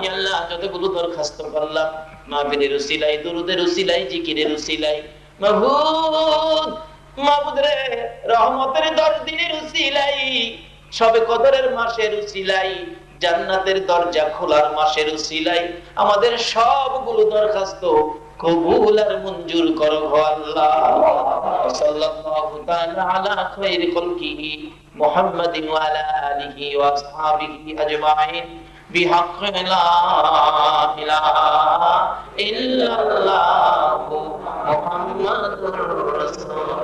ইয়া আল্লাহ, যতগুলো দরখাস্ত করলাম মাহফিলের উসিলাই, দুরুদের উসিলাই, জিকিরের উসিলাই, মাবুদ মাবুদ রে, রহমতের 10 দিনের উসিলাই, সবে কদরের মাসের উসিলাই, জান্নাতের দরজা খোলার মাসের উসিলাই আমাদের সবগুলো দরখাস্ত কবুল আর মঞ্জুর করো গো আল্লাহ। সাল্লাল্লাহু তাআলা আলা খায়রি খালকিহি মুহাম্মাদিন ওয়া আলা আলিহি ওয়া আসহাবিহি আজমাইন বিহাক্কি লা ইলাহা ইল্লাল্লাহু মুহাম্মাদুর রাসূলুল্লাহ।